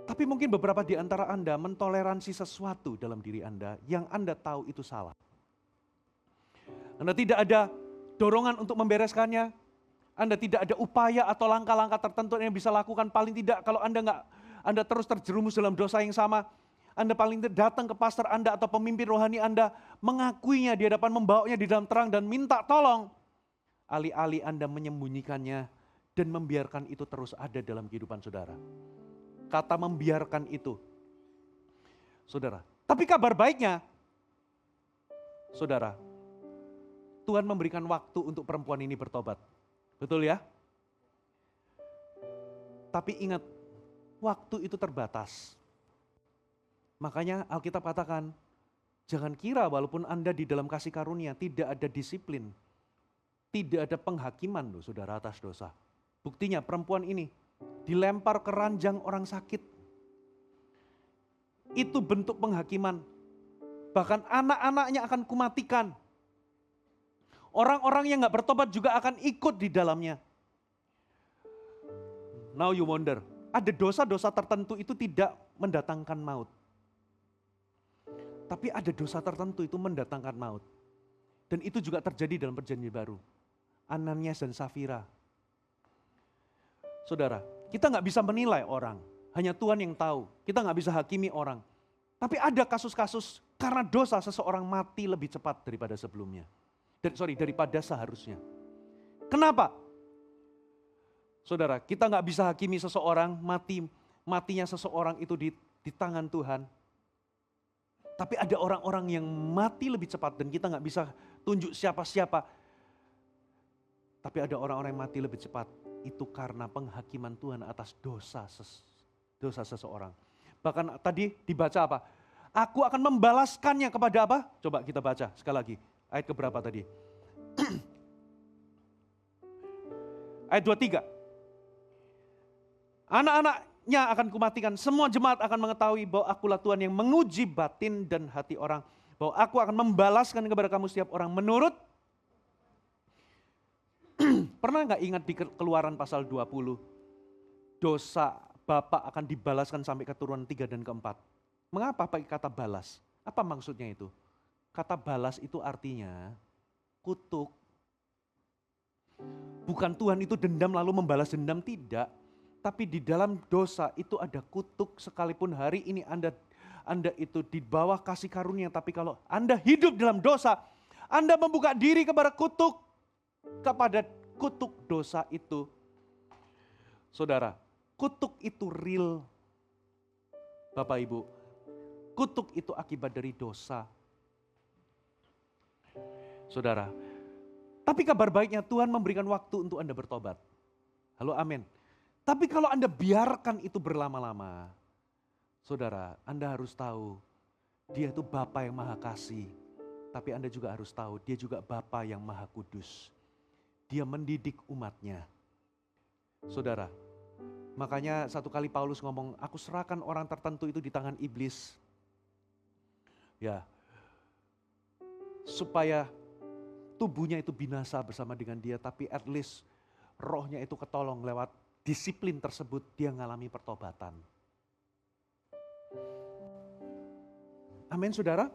tapi mungkin beberapa di antara Anda mentoleransi sesuatu dalam diri Anda yang Anda tahu itu salah. Anda tidak ada dorongan untuk membereskannya. Anda tidak ada upaya atau langkah-langkah tertentu yang bisa lakukan. Paling tidak kalau Anda terus terjerumus dalam dosa yang sama. Anda paling tidak datang ke pastor Anda atau pemimpin rohani Anda. Mengakuinya di hadapan, membawanya di dalam terang dan minta tolong. Alih-alih Anda menyembunyikannya dan membiarkan itu terus ada dalam kehidupan saudara. Kata membiarkan itu. Saudara, tapi kabar baiknya, saudara, Tuhan memberikan waktu untuk perempuan ini bertobat. Betul ya? Tapi ingat, waktu itu terbatas. Makanya Alkitab katakan, jangan kira walaupun Anda di dalam kasih karunia tidak ada disiplin, tidak ada penghakiman loh saudara atas dosa. Buktinya perempuan ini dilempar ke ranjang orang sakit. Itu bentuk penghakiman. Bahkan anak-anaknya akan kumatikan. Orang-orang yang gak bertobat juga akan ikut di dalamnya. Now you wonder, ada dosa-dosa tertentu itu tidak mendatangkan maut. Tapi ada dosa tertentu itu mendatangkan maut. Dan itu juga terjadi dalam perjanjian baru. Ananias dan Safira. Saudara, kita gak bisa menilai orang. Hanya Tuhan yang tahu. Kita gak bisa hakimi orang. Tapi ada kasus-kasus karena dosa seseorang mati lebih cepat daripada sebelumnya. Daripada seharusnya. Kenapa? Saudara, kita gak bisa hakimi seseorang, matinya seseorang itu di tangan Tuhan. Tapi ada orang-orang yang mati lebih cepat dan kita gak bisa tunjuk siapa-siapa. Tapi ada orang-orang yang mati lebih cepat. Itu karena penghakiman Tuhan atas dosa seseorang. Bahkan tadi dibaca apa? Aku akan membalaskannya kepada apa? Coba kita baca sekali lagi. Ayat keberapa tadi? Ayat 23. Anak-anaknya akan kumatikan. Semua jemaat akan mengetahui bahwa akulah Tuhan yang menguji batin dan hati orang. Bahwa aku akan membalaskan kepada kamu setiap orang menurut. Pernah gak ingat di Keluaran pasal 20? Dosa bapak akan dibalaskan sampai keturunan 3 dan ke-4. Mengapa pakai kata balas? Apa maksudnya itu? Kata balas itu artinya kutuk. Bukan Tuhan itu dendam lalu membalas dendam, tidak. Tapi di dalam dosa itu ada kutuk, sekalipun hari ini Anda itu di bawah kasih karunia. Tapi kalau Anda hidup dalam dosa, Anda membuka diri kepada kutuk dosa itu. Saudara, kutuk itu real. Bapak Ibu, kutuk itu akibat dari dosa. Saudara, tapi kabar baiknya Tuhan memberikan waktu untuk Anda bertobat. Halo, amin. Tapi kalau Anda biarkan itu berlama-lama, saudara, Anda harus tahu, Dia itu Bapa yang Maha Kasih. Tapi Anda juga harus tahu, Dia juga Bapa yang Maha Kudus. Dia mendidik umatnya. Saudara, makanya satu kali Paulus ngomong, aku serahkan orang tertentu itu di tangan iblis. Ya, supaya tubuhnya itu binasa bersama dengan dia, tapi at least rohnya itu ketolong lewat disiplin tersebut, dia ngalami pertobatan. Amin, saudara.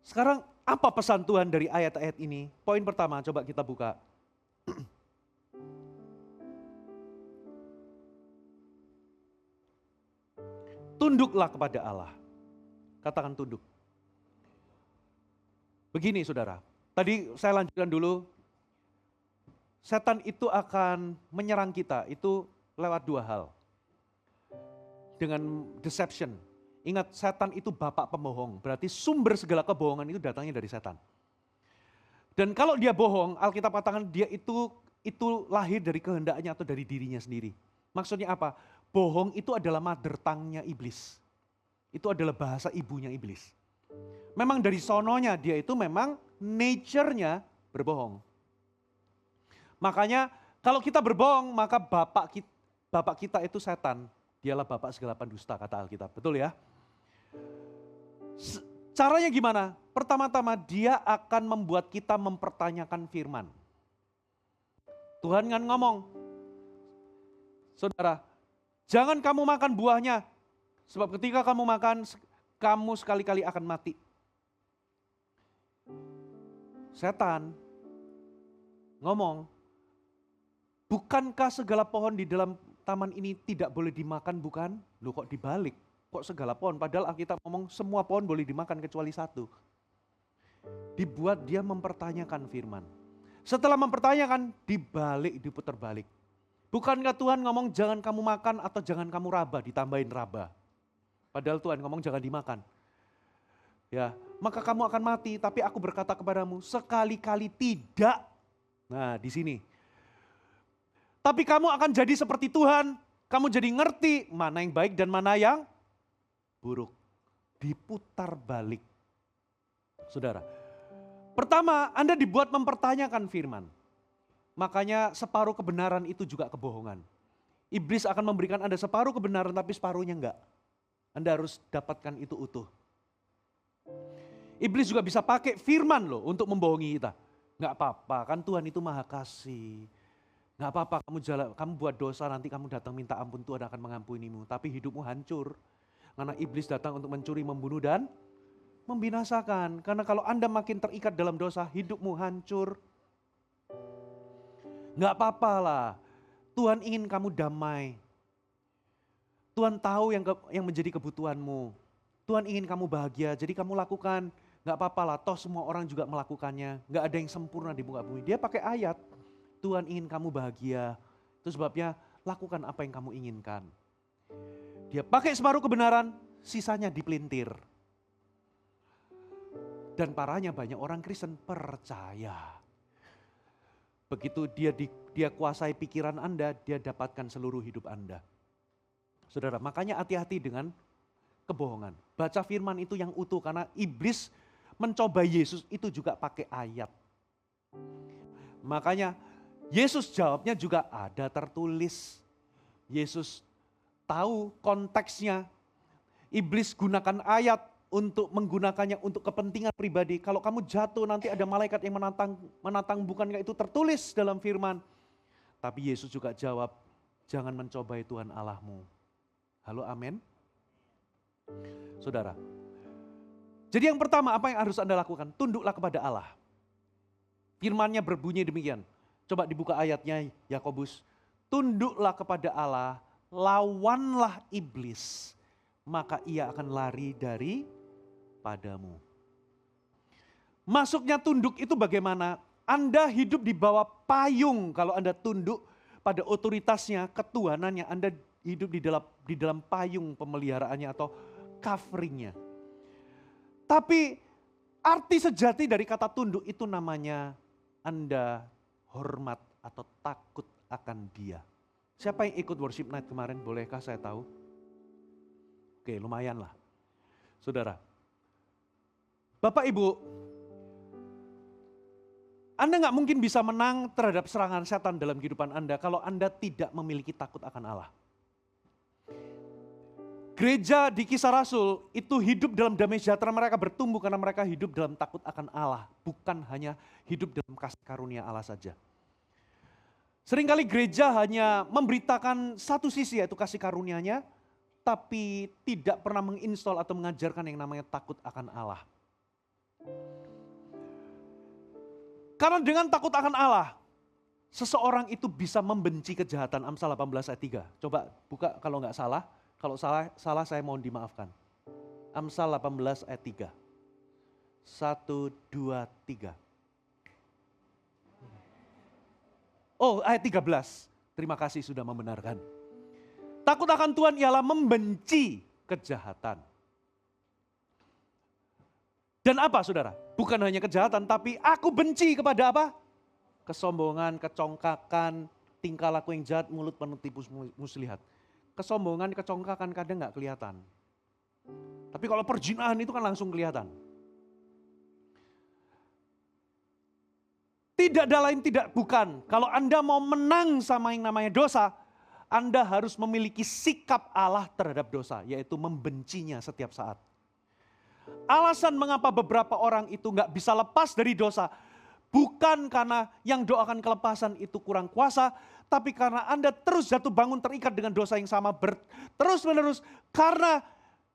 Sekarang apa pesan Tuhan dari ayat-ayat ini? Poin pertama, coba kita buka. Tunduklah kepada Allah. Katakan tunduk. Begini saudara, tadi saya lanjutkan dulu. Setan itu akan menyerang kita, itu lewat dua hal. Dengan deception. Ingat, setan itu bapak pembohong, berarti sumber segala kebohongan itu datangnya dari setan. Dan kalau dia bohong, Alkitab katakan dia itu lahir dari kehendaknya atau dari dirinya sendiri. Maksudnya apa? Bohong itu adalah mother tongue-nya iblis. Itu adalah bahasa ibunya iblis. Memang dari sononya dia itu memang nature-nya berbohong. Makanya kalau kita berbohong, maka bapak kita itu setan. Dialah bapak segala pendusta, kata Alkitab. Betul ya? Caranya gimana? Pertama-tama dia akan membuat kita mempertanyakan firman. Tuhan kan ngomong, saudara, jangan kamu makan buahnya. Sebab ketika kamu makan, kamu sekali-kali akan mati. Setan ngomong, bukankah segala pohon di dalam taman ini tidak boleh dimakan, bukan? Loh kok dibalik? Kok segala pohon? Padahal Alkitab ngomong semua pohon boleh dimakan kecuali satu. Dibuat dia mempertanyakan firman. Setelah mempertanyakan, dibalik, diputar balik. Bukankah Tuhan ngomong jangan kamu makan atau jangan kamu raba, ditambahin raba. Padahal Tuhan ngomong jangan dimakan. Ya, maka kamu akan mati, tapi aku berkata kepadamu, sekali-kali tidak. Nah, di sini. Tapi kamu akan jadi seperti Tuhan, kamu jadi ngerti mana yang baik dan mana yang buruk. Diputar balik. Saudara, pertama Anda dibuat mempertanyakan firman. Makanya separuh kebenaran itu juga kebohongan. Iblis akan memberikan Anda separuh kebenaran tapi separuhnya enggak. Anda harus dapatkan itu utuh. Iblis juga bisa pakai firman loh untuk membohongi kita. Nggak apa-apa, kan Tuhan itu maha kasih. Nggak apa-apa kamu buat dosa, nanti kamu datang minta ampun, Tuhan akan mengampunimu. Tapi hidupmu hancur. Karena iblis datang untuk mencuri, membunuh, dan membinasakan. Karena kalau Anda makin terikat dalam dosa, hidupmu hancur. Nggak apa-apa lah, Tuhan ingin kamu damai. Tuhan tahu yang menjadi kebutuhanmu. Tuhan ingin kamu bahagia, jadi kamu lakukan. Nggak apa-apa lah, toh semua orang juga melakukannya. Nggak ada yang sempurna di muka bumi. Dia pakai ayat, Tuhan ingin kamu bahagia. Itu sebabnya lakukan apa yang kamu inginkan. Dia pakai separuh kebenaran, sisanya dipelintir. Dan parahnya banyak orang Kristen percaya. Begitu dia kuasai pikiran Anda, dia dapatkan seluruh hidup Anda. Saudara, makanya hati-hati dengan kebohongan. Baca firman itu yang utuh, karena iblis mencoba Yesus itu juga pakai ayat. Makanya Yesus jawabnya juga ada tertulis. Yesus tahu konteksnya. Iblis gunakan ayat untuk menggunakannya untuk kepentingan pribadi. Kalau kamu jatuh nanti ada malaikat yang menantang, bukankah itu tertulis dalam firman. Tapi Yesus juga jawab, jangan mencobai Tuhan Allahmu. Halo, amin. Saudara, jadi yang pertama apa yang harus Anda lakukan? Tunduklah kepada Allah. Firman-Nya berbunyi demikian. Coba dibuka ayatnya, Yakobus. Tunduklah kepada Allah, lawanlah iblis, maka ia akan lari daripadamu. Masuknya tunduk itu bagaimana? Anda hidup di bawah payung, kalau Anda tunduk pada otoritasnya, ketuhanannya, Anda hidup di dalam payung pemeliharaannya atau coveringnya. Tapi arti sejati dari kata tunduk itu namanya Anda hormat atau takut akan Dia. Siapa yang ikut worship night kemarin? Bolehkah saya tahu? Oke, lumayan lah. Saudara, Bapak Ibu, Anda nggak mungkin bisa menang terhadap serangan setan dalam kehidupan Anda kalau Anda tidak memiliki takut akan Allah. Gereja di Kisah Rasul itu hidup dalam damai sejahtera, mereka bertumbuh karena mereka hidup dalam takut akan Allah. Bukan hanya hidup dalam kasih karunia Allah saja. Seringkali gereja hanya memberitakan satu sisi yaitu kasih karunia-Nya, tapi tidak pernah menginstall atau mengajarkan yang namanya takut akan Allah. Karena dengan takut akan Allah, seseorang itu bisa membenci kejahatan. Amsal 18 ayat 3. Coba buka kalau nggak salah. Kalau salah saya mohon dimaafkan. Amsal 18 ayat 3. 1, 2, 3. Oh, ayat 13. Terima kasih sudah membenarkan. Takut akan Tuhan ialah membenci kejahatan. Dan apa saudara? Bukan hanya kejahatan, tapi aku benci kepada apa? Kesombongan, kecongkakan, tingkah laku yang jahat, mulut penuh tipu muslihat. Kesombongan, kecongkakan kadang nggak kelihatan. Tapi kalau perzinahan itu kan langsung kelihatan. Tidak ada lain tidak bukan. Kalau Anda mau menang sama yang namanya dosa, Anda harus memiliki sikap Allah terhadap dosa, yaitu membencinya setiap saat. Alasan mengapa beberapa orang itu nggak bisa lepas dari dosa, bukan karena yang doakan kelepasan itu kurang kuasa, tapi karena Anda terus jatuh bangun terikat dengan dosa yang sama terus menerus, karena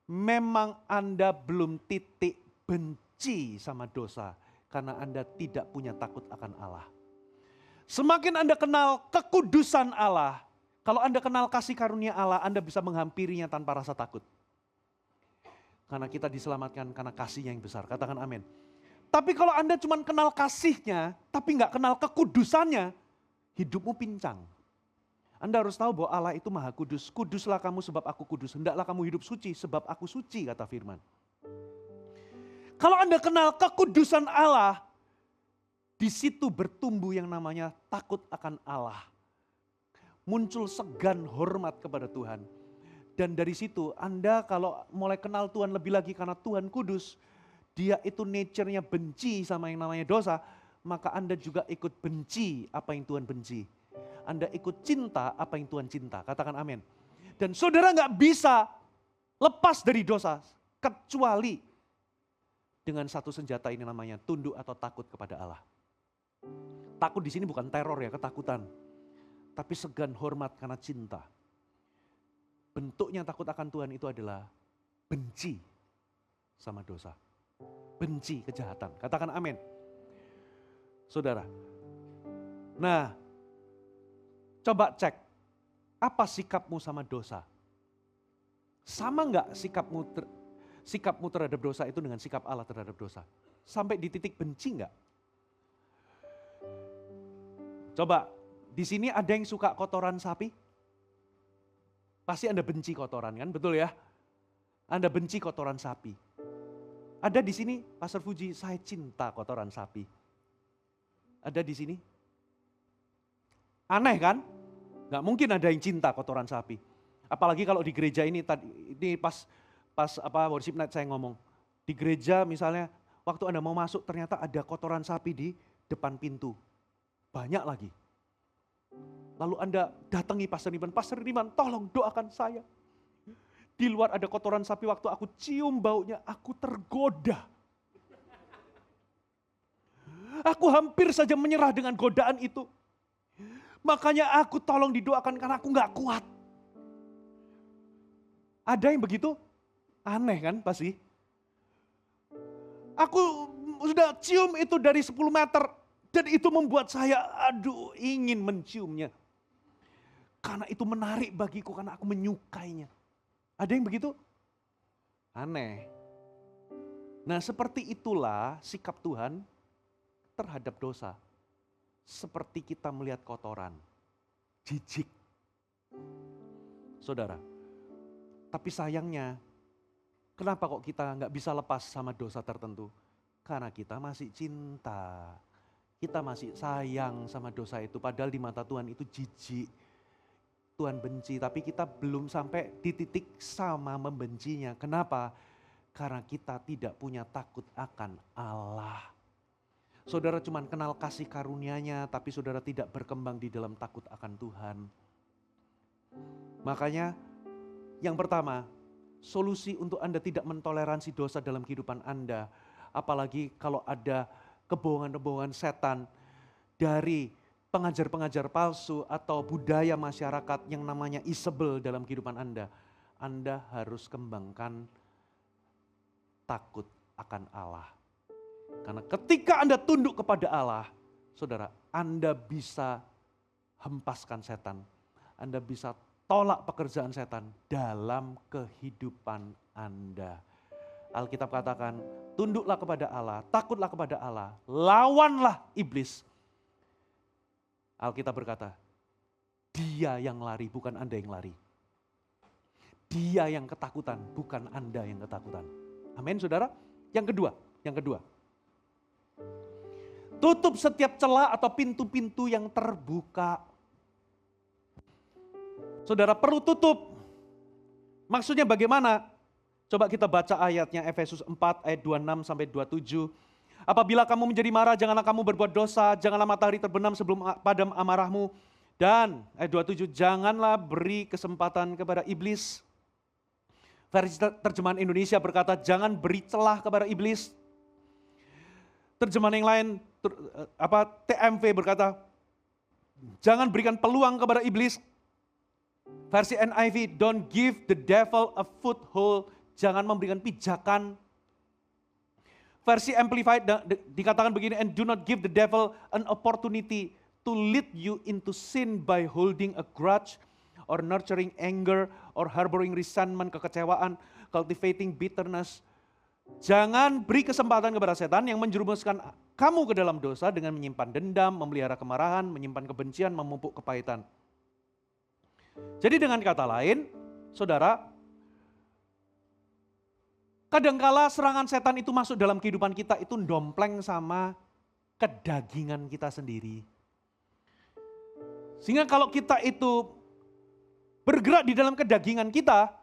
memang Anda belum titik benci sama dosa, karena Anda tidak punya takut akan Allah. Semakin Anda kenal kekudusan Allah, kalau Anda kenal kasih karunia Allah, Anda bisa menghampirinya tanpa rasa takut. Karena kita diselamatkan karena kasih-Nya yang besar. Katakan amin. Tapi kalau Anda cuma kenal kasih-Nya, tapi nggak kenal kekudusannya, hidupmu pincang. Anda harus tahu bahwa Allah itu maha kudus. Kuduslah kamu sebab aku kudus. Hendaklah kamu hidup suci sebab aku suci, kata firman. Kalau Anda kenal kekudusan Allah, di situ bertumbuh yang namanya takut akan Allah. Muncul segan hormat kepada Tuhan. Dan dari situ Anda kalau mulai kenal Tuhan lebih lagi karena Tuhan kudus, Dia itu nature-nya benci sama yang namanya dosa, maka Anda juga ikut benci apa yang Tuhan benci. Anda ikut cinta apa yang Tuhan cinta. Katakan amin. Dan saudara nggak bisa lepas dari dosa kecuali dengan satu senjata ini namanya tunduk atau takut kepada Allah. Takut di sini bukan teror ya, ketakutan. Tapi segan hormat karena cinta. Bentuknya takut akan Tuhan itu adalah benci sama dosa. Benci kejahatan. Katakan amin. Saudara. Nah, coba cek. Apa sikapmu sama dosa? Sama enggak sikapmu terhadap dosa itu dengan sikap Allah terhadap dosa? Sampai di titik benci enggak? Coba, di sini ada yang suka kotoran sapi? Pasti Anda benci kotoran kan, betul ya? Anda benci kotoran sapi. Ada di sini, Pastor Fuji, saya cinta kotoran sapi. Ada di sini? Aneh kan? Gak mungkin ada yang cinta kotoran sapi. Apalagi kalau di gereja ini, ini pas worship night saya ngomong. Di gereja misalnya, waktu Anda mau masuk ternyata ada kotoran sapi di depan pintu. Banyak lagi. Lalu Anda datangi Pastor Riman, tolong doakan saya. Di luar ada kotoran sapi, waktu aku cium baunya, aku tergoda. Aku hampir saja menyerah dengan godaan itu. Makanya aku tolong didoakan karena aku gak kuat. Ada yang begitu? Aneh kan pasti. Aku sudah cium itu dari 10 meter. Dan itu membuat saya ingin menciumnya. Karena itu menarik bagiku, karena aku menyukainya. Ada yang begitu? Aneh. Nah seperti itulah sikap Tuhan terhadap dosa. Seperti kita melihat kotoran, jijik. Saudara, tapi sayangnya, kenapa kok kita nggak bisa lepas sama dosa tertentu? Karena kita masih cinta, kita masih sayang sama dosa itu. Padahal di mata Tuhan itu jijik, Tuhan benci. Tapi kita belum sampai di titik sama membencinya. Kenapa? Karena kita tidak punya takut akan Allah. Saudara cuma kenal kasih karunia-Nya, tapi saudara tidak berkembang di dalam takut akan Tuhan. Makanya yang pertama, solusi untuk Anda tidak mentoleransi dosa dalam kehidupan Anda, apalagi kalau ada kebohongan-kebohongan setan dari pengajar-pengajar palsu atau budaya masyarakat yang namanya Isabel dalam kehidupan Anda harus kembangkan takut akan Allah. Karena ketika Anda tunduk kepada Allah, saudara, Anda bisa hempaskan setan. Anda bisa tolak pekerjaan setan dalam kehidupan Anda. Alkitab katakan, tunduklah kepada Allah, takutlah kepada Allah, lawanlah iblis. Alkitab berkata, dia yang lari, bukan Anda yang lari. Dia yang ketakutan, bukan Anda yang ketakutan. Amin, saudara. Yang kedua. Tutup setiap celah atau pintu-pintu yang terbuka. Saudara perlu tutup. Maksudnya bagaimana? Coba kita baca ayatnya Efesus 4 ayat 26 sampai 27. Apabila kamu menjadi marah, janganlah kamu berbuat dosa, janganlah matahari terbenam sebelum padam amarahmu. Dan ayat 27, janganlah beri kesempatan kepada iblis. Versi terjemahan Indonesia berkata, jangan beri celah kepada iblis. Terjemahan yang lain, TMV berkata, jangan berikan peluang kepada iblis. Versi NIV, don't give the devil a foothold, jangan memberikan pijakan. Versi Amplified dikatakan begini, and do not give the devil an opportunity to lead you into sin by holding a grudge, or nurturing anger, or harboring resentment, kekecewaan, cultivating bitterness. Jangan beri kesempatan kepada setan yang menjerumuskan kamu ke dalam dosa dengan menyimpan dendam, memelihara kemarahan, menyimpan kebencian, memupuk kepahitan. Jadi dengan kata lain, saudara, kadangkala serangan setan itu masuk dalam kehidupan kita itu dompleng sama kedagingan kita sendiri. Sehingga kalau kita itu bergerak di dalam kedagingan kita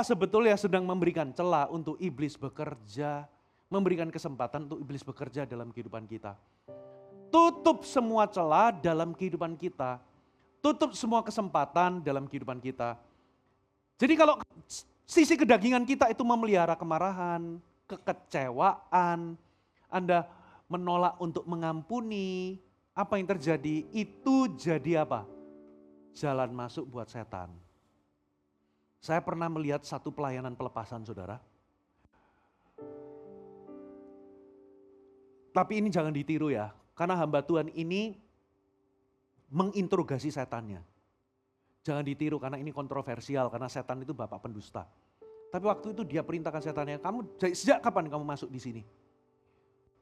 sebetulnya sedang memberikan celah untuk iblis bekerja, memberikan kesempatan untuk iblis bekerja dalam kehidupan kita. Tutup semua celah dalam kehidupan kita, tutup semua kesempatan dalam kehidupan kita. Jadi kalau sisi kedagingan kita itu memelihara kemarahan, kekecewaan, Anda menolak untuk mengampuni, apa yang terjadi? Itu jadi apa? Jalan masuk buat setan. Saya pernah melihat satu pelayanan pelepasan, saudara. Tapi ini jangan ditiru ya, karena hamba Tuhan ini menginterogasi setannya. Jangan ditiru karena ini kontroversial, karena setan itu bapak pendusta. Tapi waktu itu dia perintahkan setannya, kamu sejak kapan kamu masuk di sini?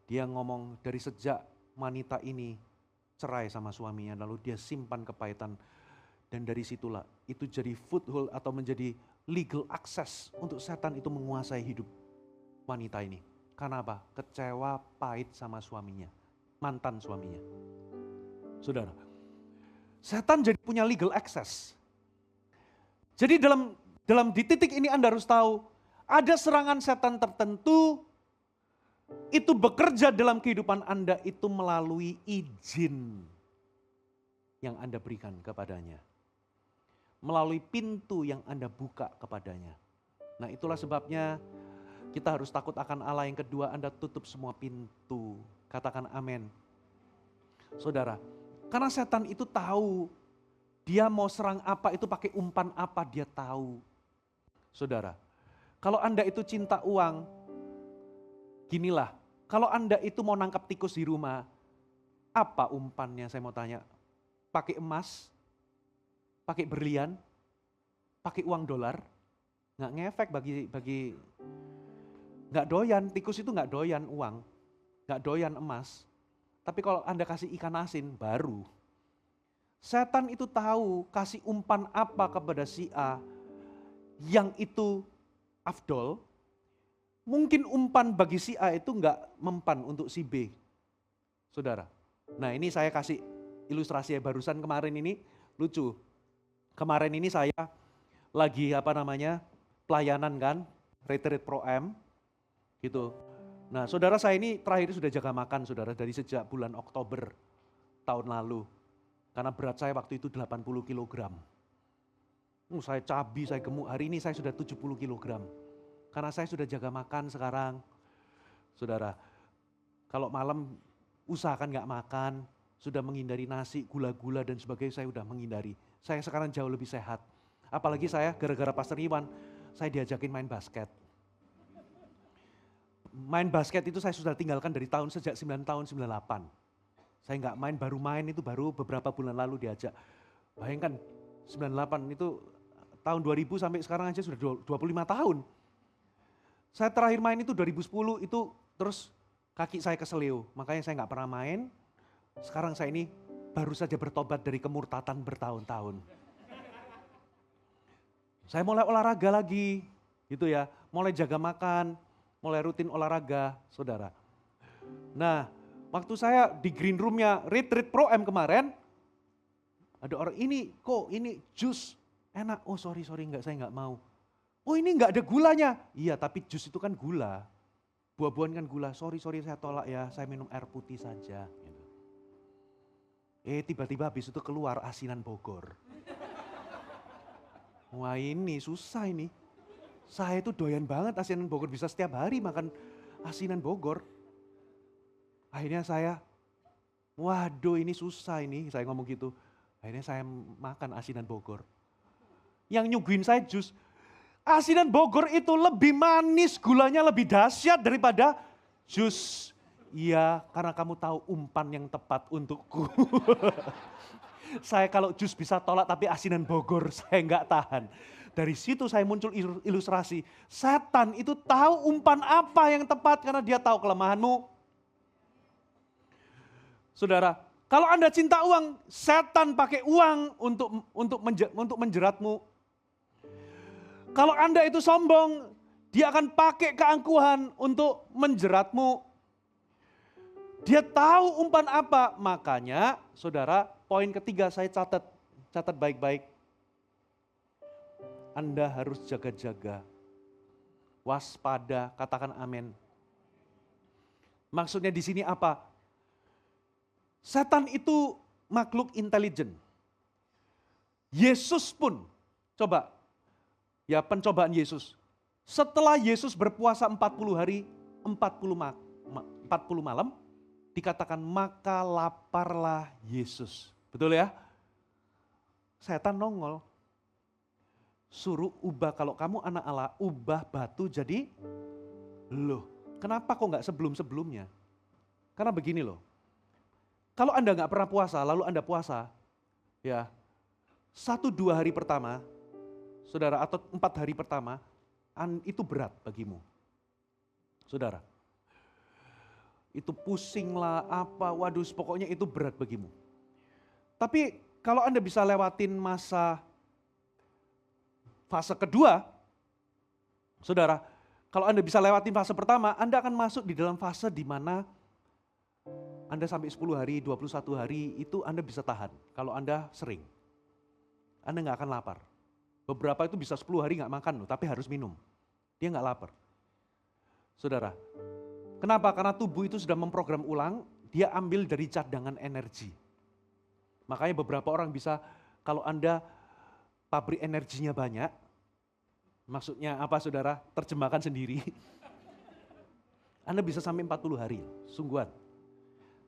Dia ngomong dari sejak wanita ini cerai sama suaminya, lalu dia simpan kepahitan. Dan dari situlah itu jadi foothold atau menjadi legal access untuk setan itu menguasai hidup wanita ini. Karena apa? Kecewa, pahit sama suaminya, mantan suaminya. Saudara, setan jadi punya legal access. Jadi dalam di titik ini Anda harus tahu, ada serangan setan tertentu itu bekerja dalam kehidupan Anda itu melalui izin yang Anda berikan kepadanya. Melalui pintu yang Anda buka kepadanya. Nah, itulah sebabnya kita harus takut akan Allah. Yang kedua, Anda tutup semua pintu. Katakan amin. Saudara, karena setan itu tahu dia mau serang apa, itu pakai umpan apa, dia tahu. Saudara, kalau Anda itu cinta uang, ginilah, kalau Anda itu mau nangkap tikus di rumah, apa umpannya saya mau tanya? Pakai emas? Pakai berlian? Pakai uang dolar? Nggak ngefek bagi nggak doyan, tikus itu nggak doyan uang, nggak doyan emas. Tapi kalau Anda kasih ikan asin, baru. Setan itu tahu kasih umpan apa kepada si A yang itu afdol. Mungkin umpan bagi si A itu nggak mempan untuk si B. Saudara, nah ini saya kasih ilustrasi ya, barusan kemarin ini lucu. Kemarin ini saya lagi pelayanan kan, retreat Pro M gitu. Nah, saudara saya ini terakhir sudah jaga makan, saudara, dari sejak bulan Oktober tahun lalu. Karena berat saya waktu itu 80 kg. Saya cabi, saya gemuk, hari ini saya sudah 70 kg. Karena saya sudah jaga makan sekarang. Saudara, kalau malam usahakan gak makan, sudah menghindari nasi, gula-gula dan sebagainya, saya sudah menghindari. Saya sekarang jauh lebih sehat. Apalagi saya gara-gara Pastor Iwan, saya diajakin main basket. Main basket itu saya sudah tinggalkan dari sejak 9 tahun 98. Saya nggak main, baru main itu baru beberapa bulan lalu diajak. Bayangkan 98 itu tahun 2000 sampai sekarang aja sudah 25 tahun. Saya terakhir main itu 2010 itu terus kaki saya keseleo. Makanya saya nggak pernah main. Sekarang saya ini baru saja bertobat dari kemurtatan bertahun-tahun. Saya mulai olahraga lagi gitu ya. Mulai jaga makan, mulai rutin olahraga, saudara. Nah, waktu saya di green roomnya retreat Pro M kemarin, ada orang ini jus enak. Oh sorry saya nggak mau. Oh ini nggak ada gulanya. Iya tapi jus itu kan gula, buah-buahan kan gula. Sorry saya tolak ya, saya minum air putih saja. Tiba-tiba habis itu keluar asinan Bogor. Wah ini susah ini. Saya itu doyan banget asinan Bogor, bisa setiap hari makan asinan Bogor. Akhirnya saya, waduh ini susah ini, saya ngomong gitu. Akhirnya saya makan asinan Bogor. Yang nyuguhin saya jus. Asinan Bogor itu lebih manis, gulanya lebih dahsyat daripada jus. Iya, karena kamu tahu umpan yang tepat untukku. Saya kalau jus bisa tolak, tapi asinan Bogor saya nggak tahan. Dari situ saya muncul ilustrasi. Setan itu tahu umpan apa yang tepat karena dia tahu kelemahanmu. Saudara, kalau Anda cinta uang, setan pakai uang untuk menjeratmu. Kalau Anda itu sombong, dia akan pakai keangkuhan untuk menjeratmu. Dia tahu umpan apa, makanya saudara, poin ketiga saya catat baik-baik. Anda harus jaga-jaga, waspada, katakan amin. Maksudnya di sini apa? Setan itu makhluk intelijen. Yesus pun, coba, ya pencobaan Yesus. Setelah Yesus berpuasa 40 hari, 40 malam, dikatakan maka laparlah Yesus. Betul ya? Setan nongol. Suruh ubah, kalau kamu anak Allah, ubah batu jadi, loh kenapa kok nggak sebelum-sebelumnya? Karena begini loh, kalau Anda nggak pernah puasa, lalu Anda puasa, ya 1-2 hari pertama, saudara, atau 4 hari pertama, itu berat bagimu. Saudara, itu pusing lah, apa, waduh pokoknya itu berat bagimu. Tapi kalau Anda bisa lewatin fase kedua, saudara, kalau Anda bisa lewatin fase pertama, Anda akan masuk di dalam fase di mana Anda sampai 10 hari, 21 hari itu Anda bisa tahan. Kalau Anda sering, Anda nggak akan lapar. Beberapa itu bisa 10 hari nggak makan loh, tapi harus minum. Dia nggak lapar. Saudara, kenapa? Karena tubuh itu sudah memprogram ulang, dia ambil dari cadangan energi. Makanya beberapa orang bisa, kalau Anda pabrik energinya banyak, maksudnya apa saudara? Terjemahkan sendiri. Anda bisa sampai 40 hari, sungguhan.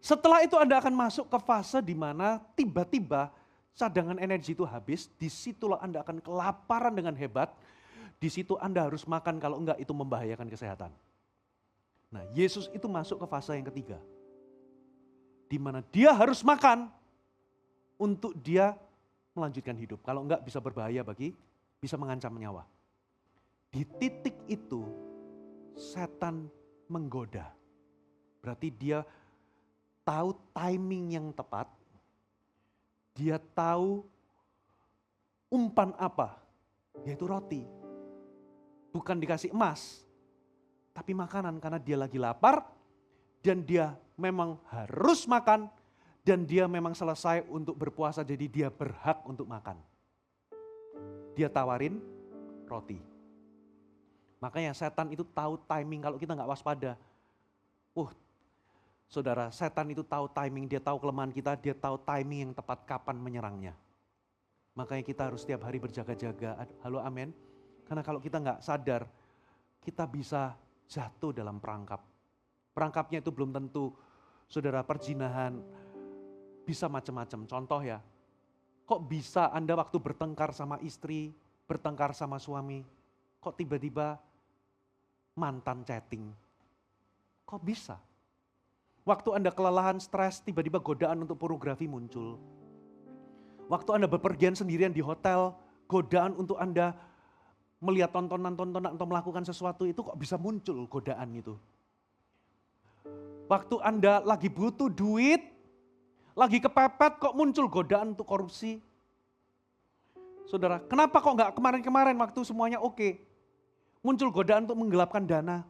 Setelah itu Anda akan masuk ke fase di mana tiba-tiba cadangan energi itu habis, disitulah Anda akan kelaparan dengan hebat, di situ Anda harus makan, kalau enggak itu membahayakan kesehatan. Nah, Yesus itu masuk ke fase yang ketiga, di mana dia harus makan untuk dia melanjutkan hidup. Kalau enggak bisa berbahaya bisa mengancam nyawa. Di titik itu setan menggoda. Berarti dia tahu timing yang tepat, dia tahu umpan apa, yaitu roti. Bukan dikasih emas, tapi makanan karena dia lagi lapar dan dia memang harus makan dan dia memang selesai untuk berpuasa jadi dia berhak untuk makan. Dia tawarin roti. Makanya setan itu tahu timing kalau kita nggak waspada. Saudara, setan itu tahu timing, dia tahu kelemahan kita, dia tahu timing yang tepat kapan menyerangnya. Makanya kita harus setiap hari berjaga-jaga. Halo, amin. Karena kalau kita nggak sadar, kita bisa jatuh dalam perangkap. Perangkapnya itu belum tentu, saudara, perzinahan, bisa macam-macam. Contoh ya, kok bisa Anda waktu bertengkar sama istri, bertengkar sama suami, kok tiba-tiba mantan chatting? Kok bisa? Waktu Anda kelelahan, stres, tiba-tiba godaan untuk pornografi muncul. Waktu Anda bepergian sendirian di hotel, godaan untuk Anda melihat tontonan-tontonan atau melakukan sesuatu itu kok bisa muncul godaan itu. Waktu Anda lagi butuh duit, lagi kepepet kok muncul godaan untuk korupsi. Saudara, kenapa kok nggak kemarin-kemarin waktu semuanya oke? Muncul godaan untuk menggelapkan dana.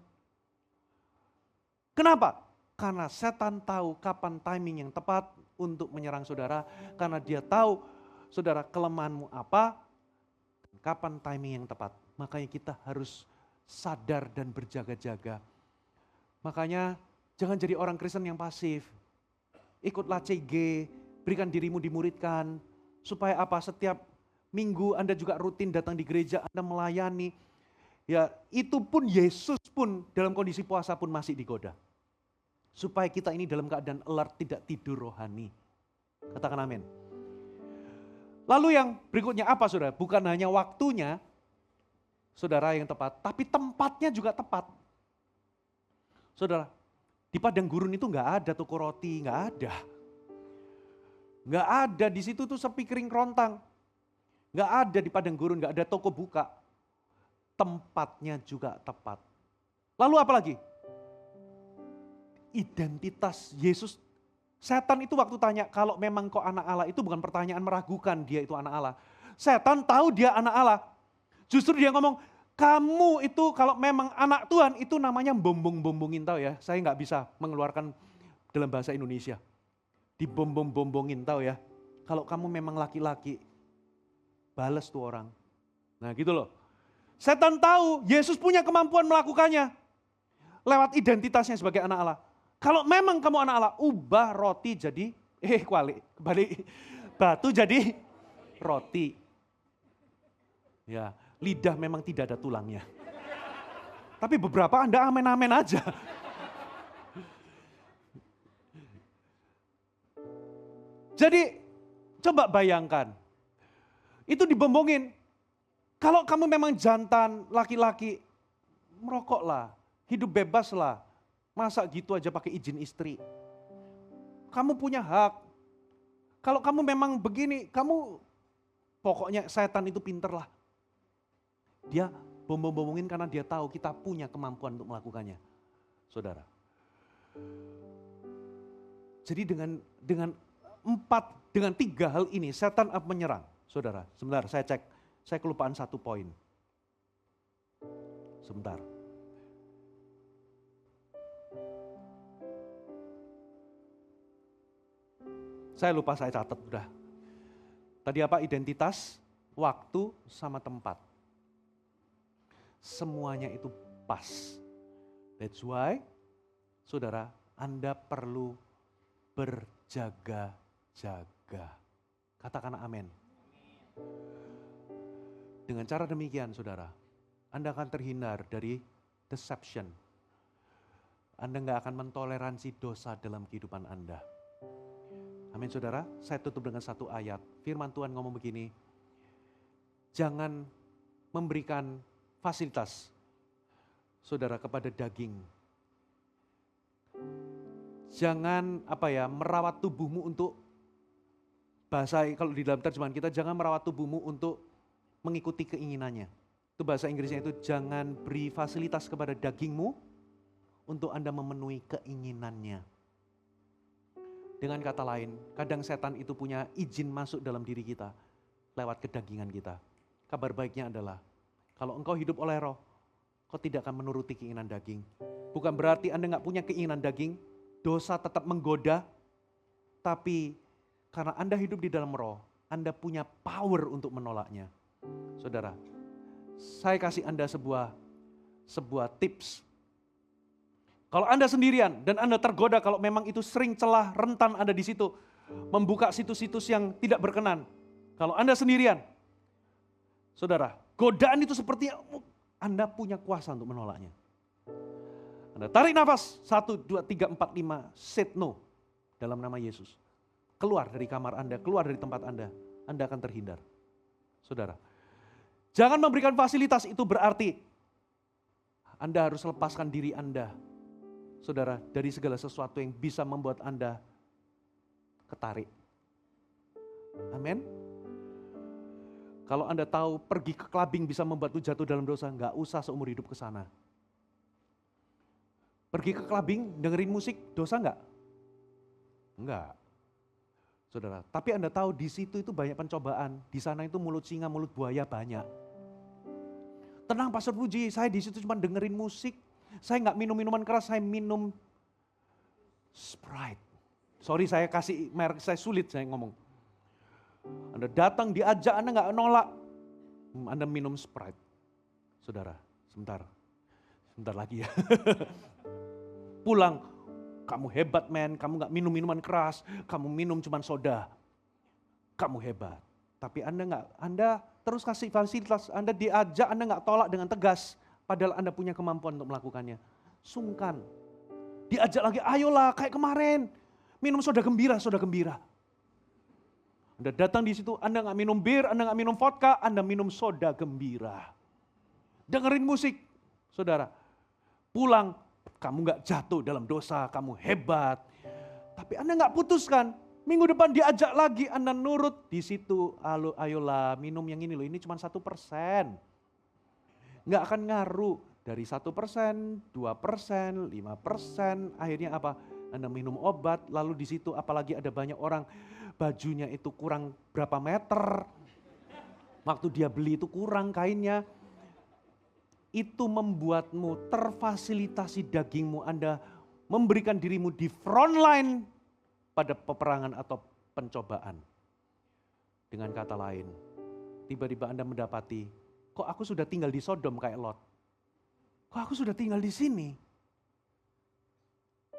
Kenapa? Karena setan tahu kapan timing yang tepat untuk menyerang saudara. Karena dia tahu saudara kelemahanmu apa, kapan timing yang tepat. Makanya kita harus sadar dan berjaga-jaga. Makanya jangan jadi orang Kristen yang pasif. Ikutlah CG, berikan dirimu dimuridkan. Supaya apa? Setiap minggu Anda juga rutin datang di gereja, Anda melayani. Ya, itu pun Yesus pun dalam kondisi puasa pun masih digoda. Supaya kita ini dalam keadaan alert, tidak tidur rohani. Katakan amin. Lalu yang berikutnya apa saudara? Bukan hanya waktunya, saudara, yang tepat, tapi tempatnya juga tepat. Saudara, di padang gurun itu nggak ada toko roti, nggak ada. Nggak ada, di situ tuh sepi kering kerontang. Nggak ada di padang gurun, nggak ada toko buka. Tempatnya juga tepat. Lalu apa lagi? Identitas Yesus. Setan itu waktu tanya, kalau memang kau anak Allah, itu bukan pertanyaan meragukan dia itu anak Allah. Setan tahu dia anak Allah. Justru dia ngomong, kamu itu kalau memang anak Tuhan itu namanya bombong-bombongin, tahu ya. Saya nggak bisa mengeluarkan dalam bahasa Indonesia. Dibombong-bombongin, tahu ya. Kalau kamu memang laki-laki, balas tuh orang. Nah gitu loh. Setan tahu Yesus punya kemampuan melakukannya. Lewat identitasnya sebagai anak Allah. Kalau memang kamu anak Allah, ubah roti jadi, kembali, batu jadi roti. Ya, lidah memang tidak ada tulangnya. Tapi beberapa Anda amen-amen aja. Jadi coba bayangkan, itu dibombongin. Kalau kamu memang jantan, laki-laki, merokoklah, hidup bebaslah. Masa gitu aja pakai izin istri? Kamu punya hak. Kalau kamu memang begini, kamu pokoknya setan itu pinter lah. Dia bombong-bombongin karena dia tahu kita punya kemampuan untuk melakukannya. Saudara. Jadi dengan tiga hal ini setan menyerang. Saudara, sebentar saya cek. Saya kelupaan satu poin. Sebentar. Saya lupa, saya catat udah. Tadi apa? Identitas, waktu, sama tempat. Semuanya itu pas. That's why, saudara, Anda perlu berjaga-jaga. Katakan amin. Dengan cara demikian, saudara, Anda akan terhindar dari deception. Anda nggak akan mentoleransi dosa dalam kehidupan Anda. Amin, saudara. Saya tutup dengan satu ayat. Firman Tuhan ngomong begini, jangan memberikan fasilitas, saudara, kepada daging. Jangan merawat tubuhmu untuk, bahasa kalau di dalam terjemahan kita, jangan merawat tubuhmu untuk mengikuti keinginannya. Itu bahasa Inggrisnya itu, jangan beri fasilitas kepada dagingmu untuk Anda memenuhi keinginannya. Dengan kata lain, kadang setan itu punya izin masuk dalam diri kita lewat kedagingan kita. Kabar baiknya adalah, kalau engkau hidup oleh roh, kau tidak akan menuruti keinginan daging. Bukan berarti Anda nggak punya keinginan daging, dosa tetap menggoda, tapi karena Anda hidup di dalam roh, Anda punya power untuk menolaknya. Saudara, saya kasih Anda sebuah tips. Kalau Anda sendirian dan Anda tergoda, kalau memang itu sering celah, rentan Anda di situ, membuka situs-situs yang tidak berkenan. Kalau Anda sendirian, saudara, godaan itu seperti Anda punya kuasa untuk menolaknya. Anda tarik nafas, 1, 2, 3, 4, 5, say no dalam nama Yesus. Keluar dari kamar Anda, keluar dari tempat Anda akan terhindar. Saudara, jangan memberikan fasilitas, itu berarti Anda harus lepaskan diri Anda, saudara, dari segala sesuatu yang bisa membuat Anda ketarik. Amin. Kalau Anda tahu pergi ke clubbing bisa membuat lu jatuh dalam dosa, nggak usah seumur hidup ke sana. Pergi ke clubbing, dengerin musik, dosa nggak? Enggak. Saudara, tapi Anda tahu di situ itu banyak pencobaan. Di sana itu mulut singa, mulut buaya banyak. Tenang Pastor Puji, saya di situ cuma dengerin musik. Saya nggak minum minuman keras, saya minum Sprite. Sorry saya kasih merek, saya sulit saya ngomong. Anda datang diajak, Anda nggak nolak. Anda minum Sprite. Saudara, sebentar lagi ya. Pulang, kamu hebat men, kamu nggak minum minuman keras, kamu minum cuma soda. Kamu hebat. Tapi Anda terus kasih fasilitas, Anda diajak, Anda nggak tolak dengan tegas. Padahal Anda punya kemampuan untuk melakukannya. Sungkan. Diajak lagi, ayolah kayak kemarin. Minum soda gembira. Anda datang di situ, Anda nggak minum bir, Anda nggak minum vodka, Anda minum soda gembira. Dengerin musik, saudara. Pulang, kamu nggak jatuh dalam dosa, kamu hebat. Tapi Anda nggak putuskan. Minggu depan diajak lagi, Anda nurut. Di situ, ayolah minum yang ini loh, ini cuma 1%. Nggak akan ngaruh dari 1%, 2%, 5%, akhirnya apa? Anda minum obat, lalu di situ apalagi ada banyak orang bajunya itu kurang berapa meter, waktu dia beli itu kurang kainnya, itu membuatmu terfasilitasi dagingmu, Anda memberikan dirimu di front line pada peperangan atau pencobaan. Dengan kata lain, tiba-tiba Anda mendapati, kok aku sudah tinggal di Sodom kayak Lot? Kok aku sudah tinggal di sini?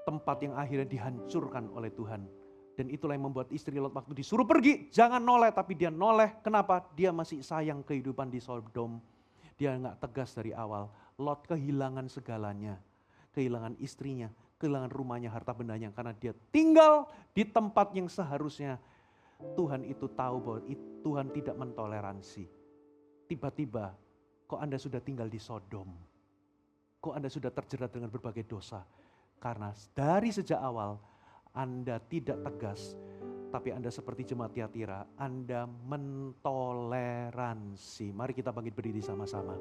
Tempat yang akhirnya dihancurkan oleh Tuhan. Dan itulah yang membuat istri Lot waktu disuruh pergi, jangan noleh, tapi dia noleh. Kenapa? Dia masih sayang kehidupan di Sodom. Dia nggak tegas dari awal. Lot kehilangan segalanya. Kehilangan istrinya, kehilangan rumahnya, harta bendanya. Karena dia tinggal di tempat yang seharusnya Tuhan itu tahu bahwa Tuhan tidak mentoleransi. Tiba-tiba, kok Anda sudah tinggal di Sodom? Kok Anda sudah terjerat dengan berbagai dosa? Karena dari sejak awal, Anda tidak tegas, tapi Anda seperti jemaat Tiatira, Anda mentoleransi. Mari kita bangkit berdiri sama-sama.